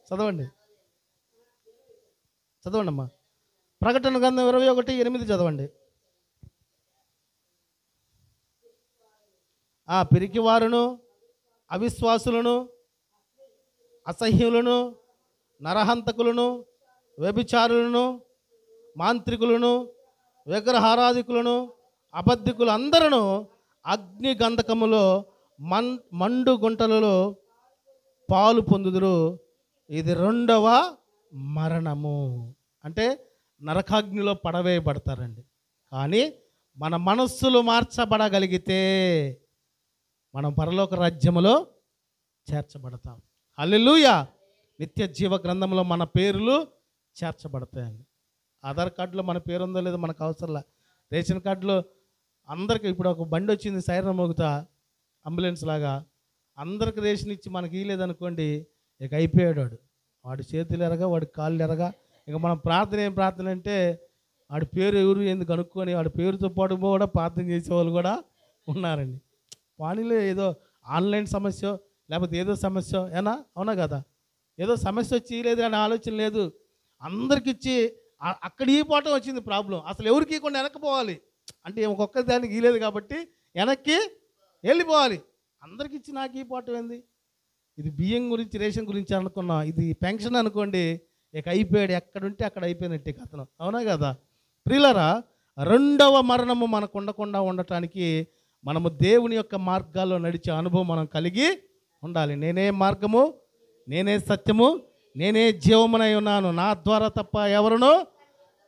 చదవండి అమ్మా. ప్రకటన గ్రంథం 21:8 చదవండి. పిరికివారును, అవిశ్వాసులను, అసహ్యులను, నరహంతకులను, వ్యభిచారులను, మాంత్రికులను, విగ్రహారాధికులను, అబద్ధికులు అందరూ అగ్ని గంధకములో మండు గుంటలలో పాలు పొందుదురు. ఇది రెండవ మరణము. అంటే నరకాగ్నిలో పడవేయబడతారండి. కానీ మన మనస్సులు మార్చబడగలిగితే మనం పరలోక రాజ్యములో చేర్చబడతాం. హల్లెలూయా. నిత్య జీవ గ్రంథంలో మన పేర్లు చేర్చబడతాయండి. ఆధార్ కార్డులో మన పేరు ఉందో లేదో మనకు అవసరంలా. రేషన్ కార్డులో అందరికి ఇప్పుడు ఒక బండి వచ్చింది సైరన్ మోగుతా అంబులెన్స్ లాగా, అందరికి రేషన్ ఇచ్చి మనకి ఇవ్వలేదనుకోండి, ఇక అయిపోయాడు వాడు. వాడి చేతులు ఎరగా, వాడి కాళ్ళు ఎరగా. ఇక మనం ఏం ప్రార్థన అంటే వాడి పేరు ఎవరు ఎందుకు కనుక్కొని వాడి పేరుతో పాటు కూడా ప్రార్థన చేసేవాళ్ళు కూడా ఉన్నారండి. వాణిలో ఏదో ఆన్లైన్ సమస్య లేకపోతే ఏదో సమస్య అవునా కదా, ఏదో సమస్య వచ్చి లేదు అనే ఆలోచన లేదు. అందరికి ఇచ్చి అక్కడ ఈ పోవటం వచ్చింది ప్రాబ్లం. అసలు ఎవరికి ఇవ్వకుండా వెనక్కిపోవాలి అంటే ఒక్కొక్క దానికి ఇవ్వలేదు కాబట్టి వెనక్కి వెళ్ళిపోవాలి. అందరికి ఇచ్చి నాకు ఈ పోవటం ఏంది, ఇది బియ్యం గురించి రేషన్ గురించి అనుకున్నాం, ఇది పెన్షన్ అనుకోండి, ఇక అయిపోయాడు, ఎక్కడుంటే అక్కడ అయిపోయినట్టే కథనం. అవునా కదా ప్రియులారా? రెండవ మరణము మనకు ఉండకుండా ఉండటానికి మనము దేవుని యొక్క మార్గాల్లో నడిచే అనుభవం మనం కలిగి ఉండాలి. నేనే మార్గము, నేనే సత్యము, నేనే జీవమునై ఉన్నాను, నా ద్వారా తప్ప ఎవరునూ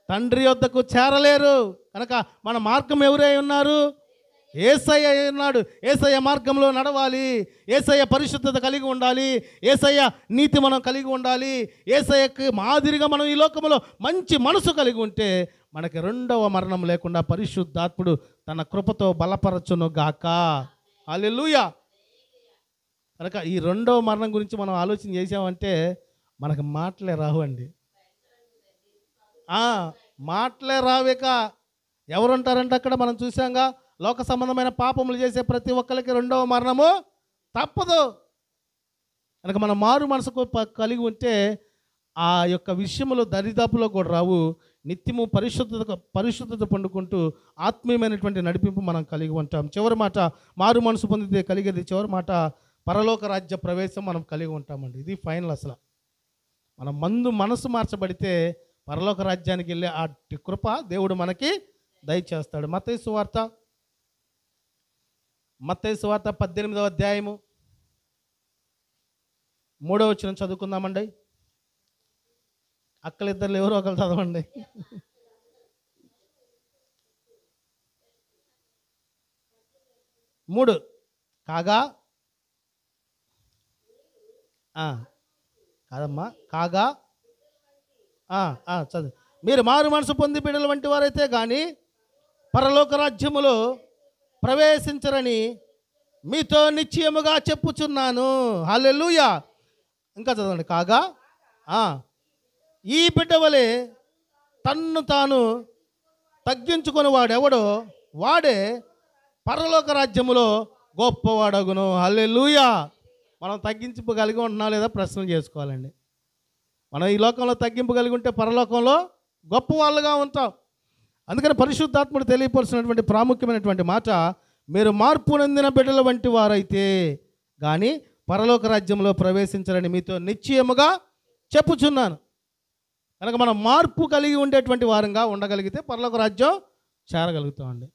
తండ్రి వద్దకు చేరలేరు. కనుక మన మార్గం ఎవరై ఉన్నారు? యేసయ్య ఉన్నాడు. యేసయ్య మార్గంలో నడవాలి, యేసయ్య పరిశుద్ధత కలిగి ఉండాలి, యేసయ్య నీతి మనం కలిగి ఉండాలి. యేసయ్యకి మాదిరిగా మనం ఈ లోకంలో మంచి మనసు కలిగి ఉంటే మనకి రెండవ మరణం లేకుండా పరిశుద్ధాత్ముడు తన కృపతో బలపరచును గాక. హల్లెలూయా. కనుక ఈ రెండవ మరణం గురించి మనం ఆలోచన చేసామంటే మనకు మాటలే రావు అండి. మాటలే రావేక ఎవరుంటారంటే అక్కడ మనం చూసాంగా, లోక సంబంధమైన పాపములు చేసే ప్రతి ఒక్కరికి రెండవ మరణము తప్పదు. కనుక మనం మారు మనసుకు కలిగి ఉంటే ఆ యొక్క విషయంలో దరిదాపులో కూడా రావు. నిత్యము పరిశుద్ధత పండుకుంటూ ఆత్మీయమైనటువంటి నడిపింపు మనం కలిగి ఉంటాం. చివరి మాట, మారు మనసు పొందితే కలిగేది చివరి మాట, పరలోక రాజ్య ప్రవేశం మనం కలిగి ఉంటామండి. ఇది ఫైనల్. అసలు మనం మనసు మార్చబడితే పరలోక రాజ్యానికి వెళ్ళే ఆ కృప దేవుడు మనకి దయచేస్తాడు. మత్తయి సువార్త 18వ అధ్యాయము 3వ వచనం చదువుకుందామండి. అక్కలిద్దరు ఎవరో ఒకరు చదవండి. 3 కాగా కాదమ్మా, కాగా చదువు. మీరు మారు మనసు పొంది బిడ్డల వంటి వారైతే కానీ పరలోక రాజ్యములో ప్రవేశించరని మీతో నిశ్చయముగా చెప్పుచున్నాను. హల్లెలూయా. ఇంకా చదవండి. కాగా ఈ బిడ్డ వలె తన్ను తాను తగ్గించుకొని వాడెవడో వాడే పరలోక రాజ్యములో గొప్పవాడగును. హల్లెలూయా. మనం తగ్గింపు కలిగి ఉంటున్నాం లేదా ప్రశ్నలు చేసుకోవాలండి. మనం ఈ లోకంలో తగ్గింపు కలిగి ఉంటే పరలోకంలో గొప్ప వాళ్ళుగా ఉంటాం. అందుకని పరిశుద్ధాత్ముడు తెలియపరుచినటువంటి ప్రాముఖ్యమైనటువంటి మాట, మీరు మార్పు నొందిన బిడ్డల వంటి వారైతే కానీ పరలోక రాజ్యంలో ప్రవేశించాలని మీతో నిశ్చయముగా చెప్పుచున్నాను. కనుక మనం మార్పు కలిగి ఉండేటువంటి వారంగా ఉండగలిగితే పరలోక రాజ్యం చేరగలుగుతామండి.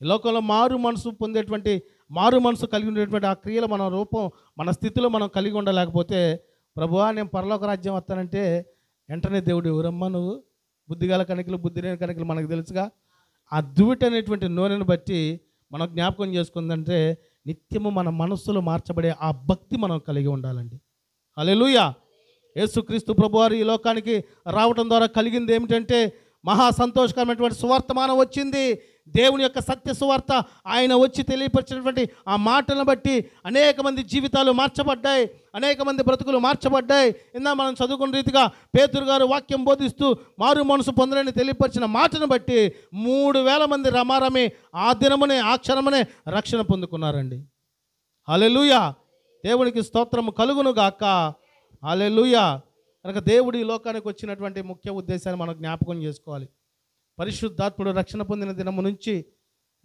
ఈ లోకంలో మారు మనసు కలిగి ఉండేటువంటి ఆ క్రియలు మన రూపం, మన స్థితిలో మనం కలిగి ఉండలేకపోతే, ప్రభువా నేను పరలోక రాజ్యం వస్తానంటే వెంటనే దేవుడు, ఎవరమ్మా నువ్వు, బుద్ధిగల కణికలు బుద్ధి లేని కణికలు మనకు తెలుసుగా. ఆ దువిటనేటువంటి నూనెను బట్టి మనం జ్ఞాపకం చేసుకుందంటే నిత్యము మన మనస్సులో మార్చబడే ఆ భక్తి మనం కలిగి ఉండాలండి. హల్లెలూయా. యేసుక్రీస్తు ప్రభువారు ఈ లోకానికి రావడం ద్వారా కలిగింది ఏమిటంటే మహా సంతోషకరమైనటువంటి సువార్తమానం వచ్చింది. దేవుని యొక్క సత్య సువార్త ఆయన వచ్చి తెలియపరిచినటువంటి ఆ మాటలను బట్టి అనేక మంది జీవితాలు మార్చబడ్డాయి, అనేక మంది బ్రతుకులు మార్చబడ్డాయి. ఇందా మనం చదువుకున్న రీతిగా పేతురు గారు వాక్యం బోధిస్తూ మారు మనసు పొందలని తెలియపరిచిన మాటను బట్టి 3,000 మంది రమారమి ఆ దినమునే ఆ క్షణమునే రక్షణ పొందుకున్నారండి. హల్లెలూయా. దేవునికి స్తోత్రము కలుగును గాక. హల్లెలూయా. కనుక దేవుడు ఈ లోకానికి వచ్చినటువంటి ముఖ్య ఉద్దేశాన్ని మనం జ్ఞాపకం చేసుకోవాలి. పరిశుద్ధాత్ముడు రక్షణ పొందిన దినము నుంచి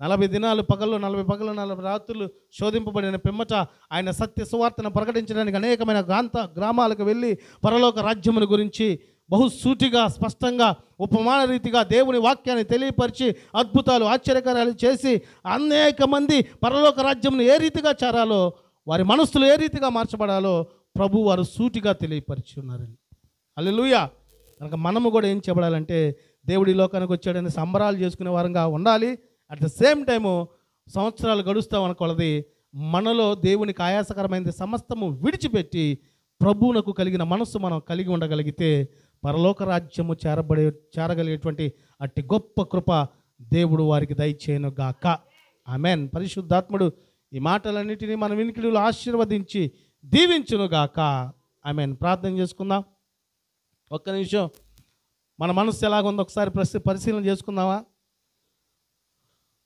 40 దినాలు పగళ్ళు 40 పగళ్ళు 40 రాత్రులు శోధింపబడిన పిమ్మట ఆయన సత్య సువార్తను ప్రకటించడానికి అనేకమైన గ్రామాలకు వెళ్ళి పరలోక రాజ్యమును గురించి బహుసూటిగా స్పష్టంగా ఉపమాన రీతిగా దేవుని వాక్యాన్ని తెలియపరిచి అద్భుతాలు ఆశ్చర్యకార్యాలు చేసి అనేక మంది పరలోక రాజ్యమును ఏ రీతిగా చేరాలో, వారి మనస్సులు ఏ రీతిగా మార్చబడాలో ప్రభు వారు సూటిగా తెలియపరిచి ఉన్నారండి. హల్లెలూయా. కనుక మనము కూడా ఏం చేయబడాలంటే దేవుడి లోకానికి వచ్చాడని సంబరాలు చేసుకునే వారంగా ఉండాలి. అట్ ద సేమ్ టైము సంవత్సరాలు గడుస్తాం అనుకోలది మనలో దేవునికి ఆయాసకరమైనది సమస్తము విడిచిపెట్టి ప్రభువునకు కలిగిన మనస్సు మనం కలిగి ఉండగలిగితే పరలోక రాజ్యము చేరగలిగేటువంటి అట్టి గొప్ప కృప దేవుడు వారికి దయచేయను గాక. ఆమెన్. పరిశుద్ధాత్ముడు ఈ మాటలన్నిటినీ మన వినికిడిలో ఆశీర్వదించి దీవించును గాక. ఆమెన్. ప్రార్థన చేసుకుందాం. ఒక్క నిమిషం మన మనస్సు ఎలాగుందో ఒకసారి పరిశీలన చేసుకుందామా.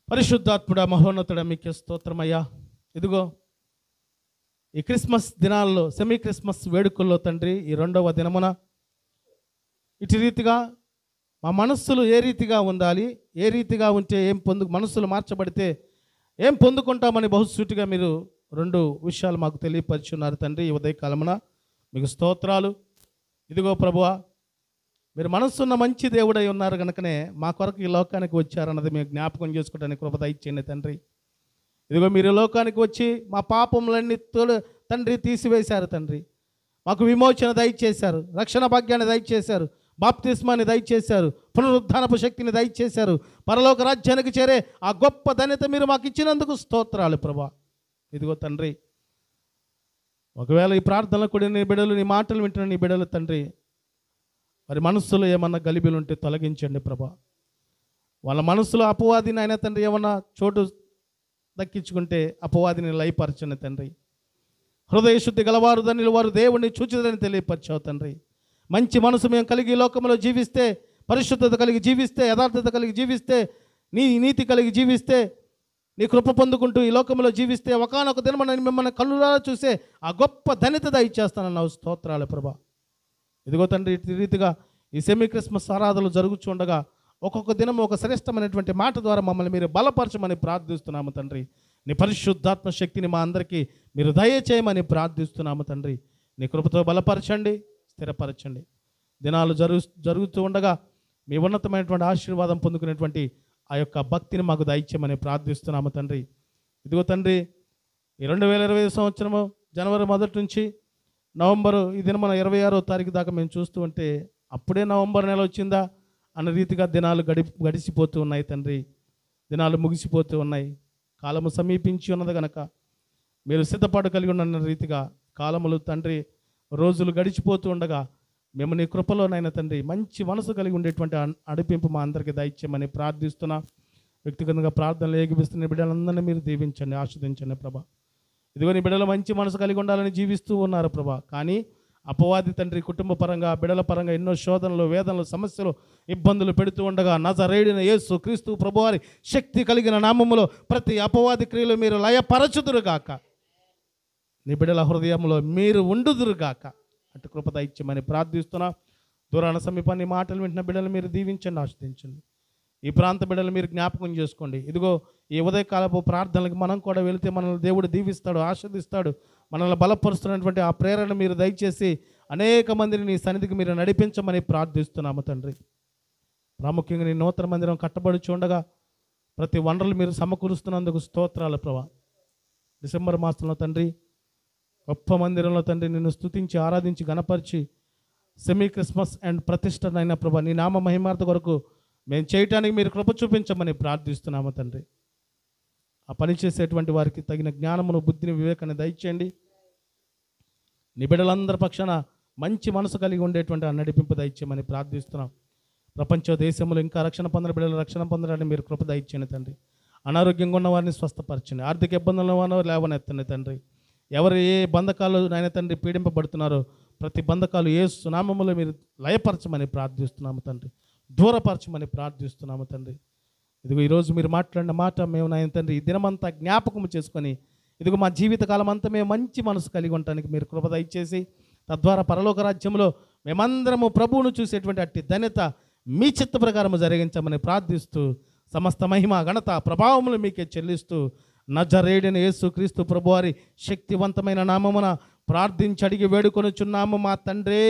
పరిశుద్ధాత్ముడా మహోన్నతుడా మీకే స్తోత్రమయ్యా. ఇదిగో ఈ క్రిస్మస్ దినాల్లో సెమీ క్రిస్మస్ వేడుకల్లో తండ్రి ఈ 2వ దినమున ఇటు రీతిగా మా మనస్సులు ఏ రీతిగా ఉండాలి, ఏ రీతిగా ఉంటే మనస్సులు మార్చబడితే ఏం పొందుకుంటామని బహుసూటిగా మీరు 2 విషయాలు మాకు తెలియపరిచున్నారు తండ్రి. ఈ ఉదయకాలమున మీకు స్తోత్రాలు. ఇదిగో ప్రభువా, మీరు మనస్సున్న మంచి దేవుడై ఉన్నారు కనుకనే మా కొరకు ఈ లోకానికి వచ్చారన్నది మేము జ్ఞాపకం చేసుకోవడానికి కృప దయచేయండి తండ్రి. ఇదిగో మీరు లోకానికి వచ్చి మా పాపములన్నీ తండ్రి తీసివేశారు తండ్రి. మాకు విమోచన దయచేశారు, రక్షణ భాగ్యాన్ని దయచేశారు, బాప్తిస్మాన్ని దయచేశారు, పునరుద్ధానపు శక్తిని దయచేశారు. పరలోక రాజ్యానికి చేరే ఆ గొప్ప ధన్యత మీరు మాకు ఇచ్చినందుకు స్తోత్రాలు ప్రభా. ఇదిగో తండ్రి, ఒకవేళ ఈ ప్రార్థనలు కూడా నీ బిడ్డలు, నీ మాటలు వింటున్న నీ బిడ్డలు తండ్రి, మరి మనస్సులో ఏమన్నా గలిబిలు ఉంటే తొలగించండి ప్రభా. వాళ్ళ మనస్సులో అపవాదిని అయినా తండ్రి ఏమన్నా చోటు దక్కించుకుంటే అపవాదిని లయపరచండి తండ్రి. హృదయ శుద్ధి గలవారు ధన్యులు వారు దేవుణ్ణి చూచిదని తెలియపరిచావు తండ్రి. మంచి మనసు మేము కలిగి లోకంలో జీవిస్తే, పరిశుద్ధత కలిగి జీవిస్తే, యథార్థత కలిగి జీవిస్తే, నీతి కలిగి జీవిస్తే నీ కృప పొందుకుంటూ ఈ లోకంలో జీవిస్తే ఒకానొక దినం మిమ్మల్ని కళ్ళులారా చూసే ఆ గొప్ప ధన్యత దయచేస్తానన్నావు. స్తోత్రాలు ప్రభా. ఇదిగో తండ్రి, ఈ రీతిగా ఈ సెమీ క్రిస్మస్ ఆరాధనలు జరుగుతుండగా ఒక్కొక్క దినం ఒక శ్రేష్టమైనటువంటి మాట ద్వారా మమ్మల్ని మీరు బలపరచమని ప్రార్థిస్తున్నాము తండ్రి. నీ పరిశుద్ధాత్మ శక్తిని మా అందరికీ మీరు దయచేయమని ప్రార్థిస్తున్నాము తండ్రి. నీ కృపతో బలపరచండి, స్థిరపరచండి. దినాలు జరుగుతూ ఉండగా మీ ఉన్నతమైనటువంటి ఆశీర్వాదం పొందుకునేటువంటి ఆ యొక్క భక్తిని మాకు దయచేయమని ప్రార్థిస్తున్నాము తండ్రి. ఇదిగో తండ్రి, ఈ 2025 సంవత్సరము జనవరి 1 నుంచి నవంబరు ఈ దినం 26వ తారీఖు దాకా మేము చూస్తూ ఉంటే అప్పుడే నవంబర్ నెల వచ్చిందా అన్న రీతిగా దినాలు గడిచిపోతూ ఉన్నాయి తండ్రి. దినాలు ముగిసిపోతూ ఉన్నాయి. కాలము సమీపించి ఉన్నది కనుక మీరు సిద్ధపాటు కలిగి ఉన్న రీతిగా కాలములు తండ్రి, రోజులు గడిచిపోతూ ఉండగా మేము నీ కృపలోనైనా తండ్రి మంచి మనసు కలిగి ఉండేటువంటి నడిపింపు మా అందరికీ దయచేయమని ప్రార్థిస్తున్నా. వ్యక్తిగతంగా ప్రార్థనలు ఏగిపిస్తున్న బిడ్డలందరినీ మీరు దీవించండి, ఆస్వాదించండి ప్రభా. ఇదిగో నీ బిడ్డలు మంచి మనసు కలిగి ఉండాలని జీవిస్తూ ఉన్నారు ప్రభా. కానీ అపవాది తండ్రి కుటుంబ పరంగా, బిడ్డల పరంగా ఎన్నో శోధనలు, వేదనలు, సమస్యలు, ఇబ్బందులు పెడుతూ ఉండగా నజరేయుడైన యేసు క్రీస్తు ప్రభువారి శక్తి కలిగిన నామములో ప్రతి అపవాది క్రియలు మీరు లయపరచుదురుగాక. నీ బిడ్డల హృదయంలో మీరు ఉండుదురుగాక. అటు కృప దయచేయమని ప్రార్థిస్తున్నా. దూరాన సమీపాన్ని మాటలు వింటున్న బిడ్డలు మీరు దీవించండి, ఆస్వాదించండి. ఈ ప్రాంత బిడ్డలు మీరు జ్ఞాపకం చేసుకోండి. ఇదిగో ఈ ఉదయకాలపు ప్రార్థనలకు మనం కూడా వెళితే మనల్ని దేవుడు దీవిస్తాడు, ఆస్వాదిస్తాడు. మనల్ని బలపరుస్తున్నటువంటి ఆ ప్రేరణ మీరు దయచేసి అనేక మందిని నీ సన్నిధికి మీరు నడిపించమని ప్రార్థిస్తున్నాము తండ్రి. ప్రాముఖ్యంగా నీ నూతన మందిరం కట్టబడుచు ఉండగా ప్రతి వనరులు మీరు సమకూరుస్తున్నందుకు స్తోత్రాలు ప్రభా. డిసెంబర్ మాసంలో తండ్రి గొప్ప మందిరంలో తండ్రి నిన్ను స్తుతించి ఆరాధించి గణపరిచి సెమీ క్రిస్మస్ అండ్ ప్రతిష్టనైన ప్రభా నీ నామ మహిమార్థ కొరకు మేము చేయటానికి మీరు కృప చూపించమని ప్రార్థిస్తున్నాము తండ్రి. ఆ పని చేసేటువంటి వారికి తగిన జ్ఞానమును, బుద్ధిని, వివేకాన్ని దయచేయండి. నీ బిడ్డలందరి పక్షాన మంచి మనసు కలిగి ఉండేటువంటి ఆ నడిపింపు దయచేయమని ప్రార్థిస్తున్నాం. ప్రపంచ దేశంలో ఇంకా రక్షణ పొందిన బిడ్డలు రక్షణ పొందడానికి మీరు కృప దయచేయండి తండ్రి. అనారోగ్యంగా ఉన్న వారిని స్వస్థపరచండి. ఆర్థిక ఇబ్బందులు ఉన్న వారిని లేవనెత్తండి తండ్రి. ఎవరు ఏ బంధకాలు నాయన తండ్రి పీడింపబడుతున్నారో ప్రతి బంధకాలు యేసు నామములో మీరు లయపరచమని ప్రార్థిస్తున్నాము తండ్రి. దూరపరచమని ప్రార్థిస్తున్నాము తండ్రి. ఇదిగో ఈరోజు మీరు మాట్లాడిన మాట మేము నాయన తండ్రి ఈ దినమంతా జ్ఞాపకం చేసుకొని ఇదిగో మా జీవితకాలం అంతా మేము మంచి మనసు కలిగి ఉండటానికి మీరు కృప దయచేసి తద్వారా పరలోక రాజ్యంలో మేమందరము ప్రభువును చూసేటువంటి అట్టి ధన్యత మీ చిత్త ప్రకారము జరిగించమని ప్రార్థిస్తూ సమస్త మహిమ, ఘనత, ప్రభావములు మీకే చెల్లిస్తూ నజరేయుడైన యేసు క్రీస్తు ప్రభువారి శక్తివంతమైన నామమున ప్రార్థించి అడిగి వేడుకొనుచున్నాము మా తండ్రే,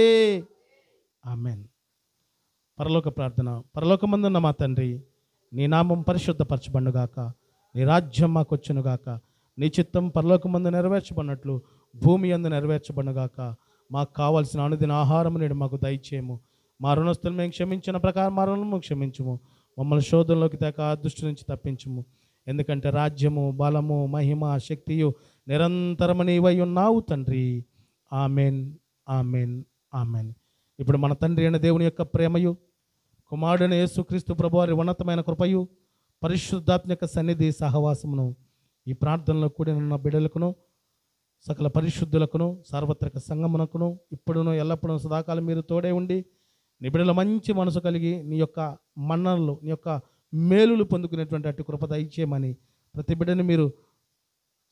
ఆమెన్. పరలోక ప్రార్థన. పరలోకమందున్న మా తండ్రి, నీ నామం పరిశుద్ధపరచబడుగాక, నీ రాజ్యం మాకు వచ్చునుగాక, నీ చిత్తం పరలోకమందు నెరవేర్చబడినట్లు భూమి యందు నెరవేర్చబడుగాక. మాకు కావాల్సిన అనుదిన ఆహారము నేడు మాకు దయచేయము. మా రుణస్తులు మేము క్షమించిన ప్రకారం మా రుణము క్షమించుము. మమ్మల్ని శోధనలోకి తేక దుష్టు నుంచి తప్పించుము. ఎందుకంటే రాజ్యము, బలము, మహిమ, శక్తియు నిరంతరము నీవై ఉన్నావు తండ్రి. Amen, amen, amen. ఇప్పుడు మన తండ్రి అయిన దేవుని యొక్క ప్రేమయు, కుమారుడైన యేసుక్రీస్తు ప్రభువారి ఉన్నతమైన కృపయు, పరిశుద్ధాత్మ యొక్క సన్నిధి సహవాసమును ఈ ప్రార్థనలో కూడిన బిడ్డలకును, సకల పరిశుద్ధులకును, సార్వత్రిక సంగమునకును ఇప్పుడును ఎల్లప్పుడూ సదాకాలం మీరు తోడే ఉండి నీ బిడ్డల మంచి మనసు కలిగి నీ యొక్క మన్ననలు, నీ యొక్క మేలులు పొందుకునేటువంటి అట్టి కృప దయచేయమని ప్రతి బిడ్డని మీరు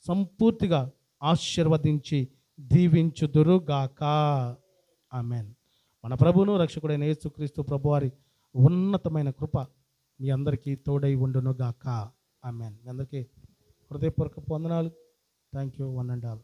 సంపూర్తిగా ఆశీర్వదించి దీవించుదురుగాక. ఆమెన్. మన ప్రభువును రక్షకుడైన యేసుక్రీస్తు ప్రభువారి ఉన్నతమైన కృప మీ అందరికీ తోడై ఉండునుగాక. ఆమెన్. మీ అందరికీ హృదయపూర్వక వందనాలు. Thank you, one and all.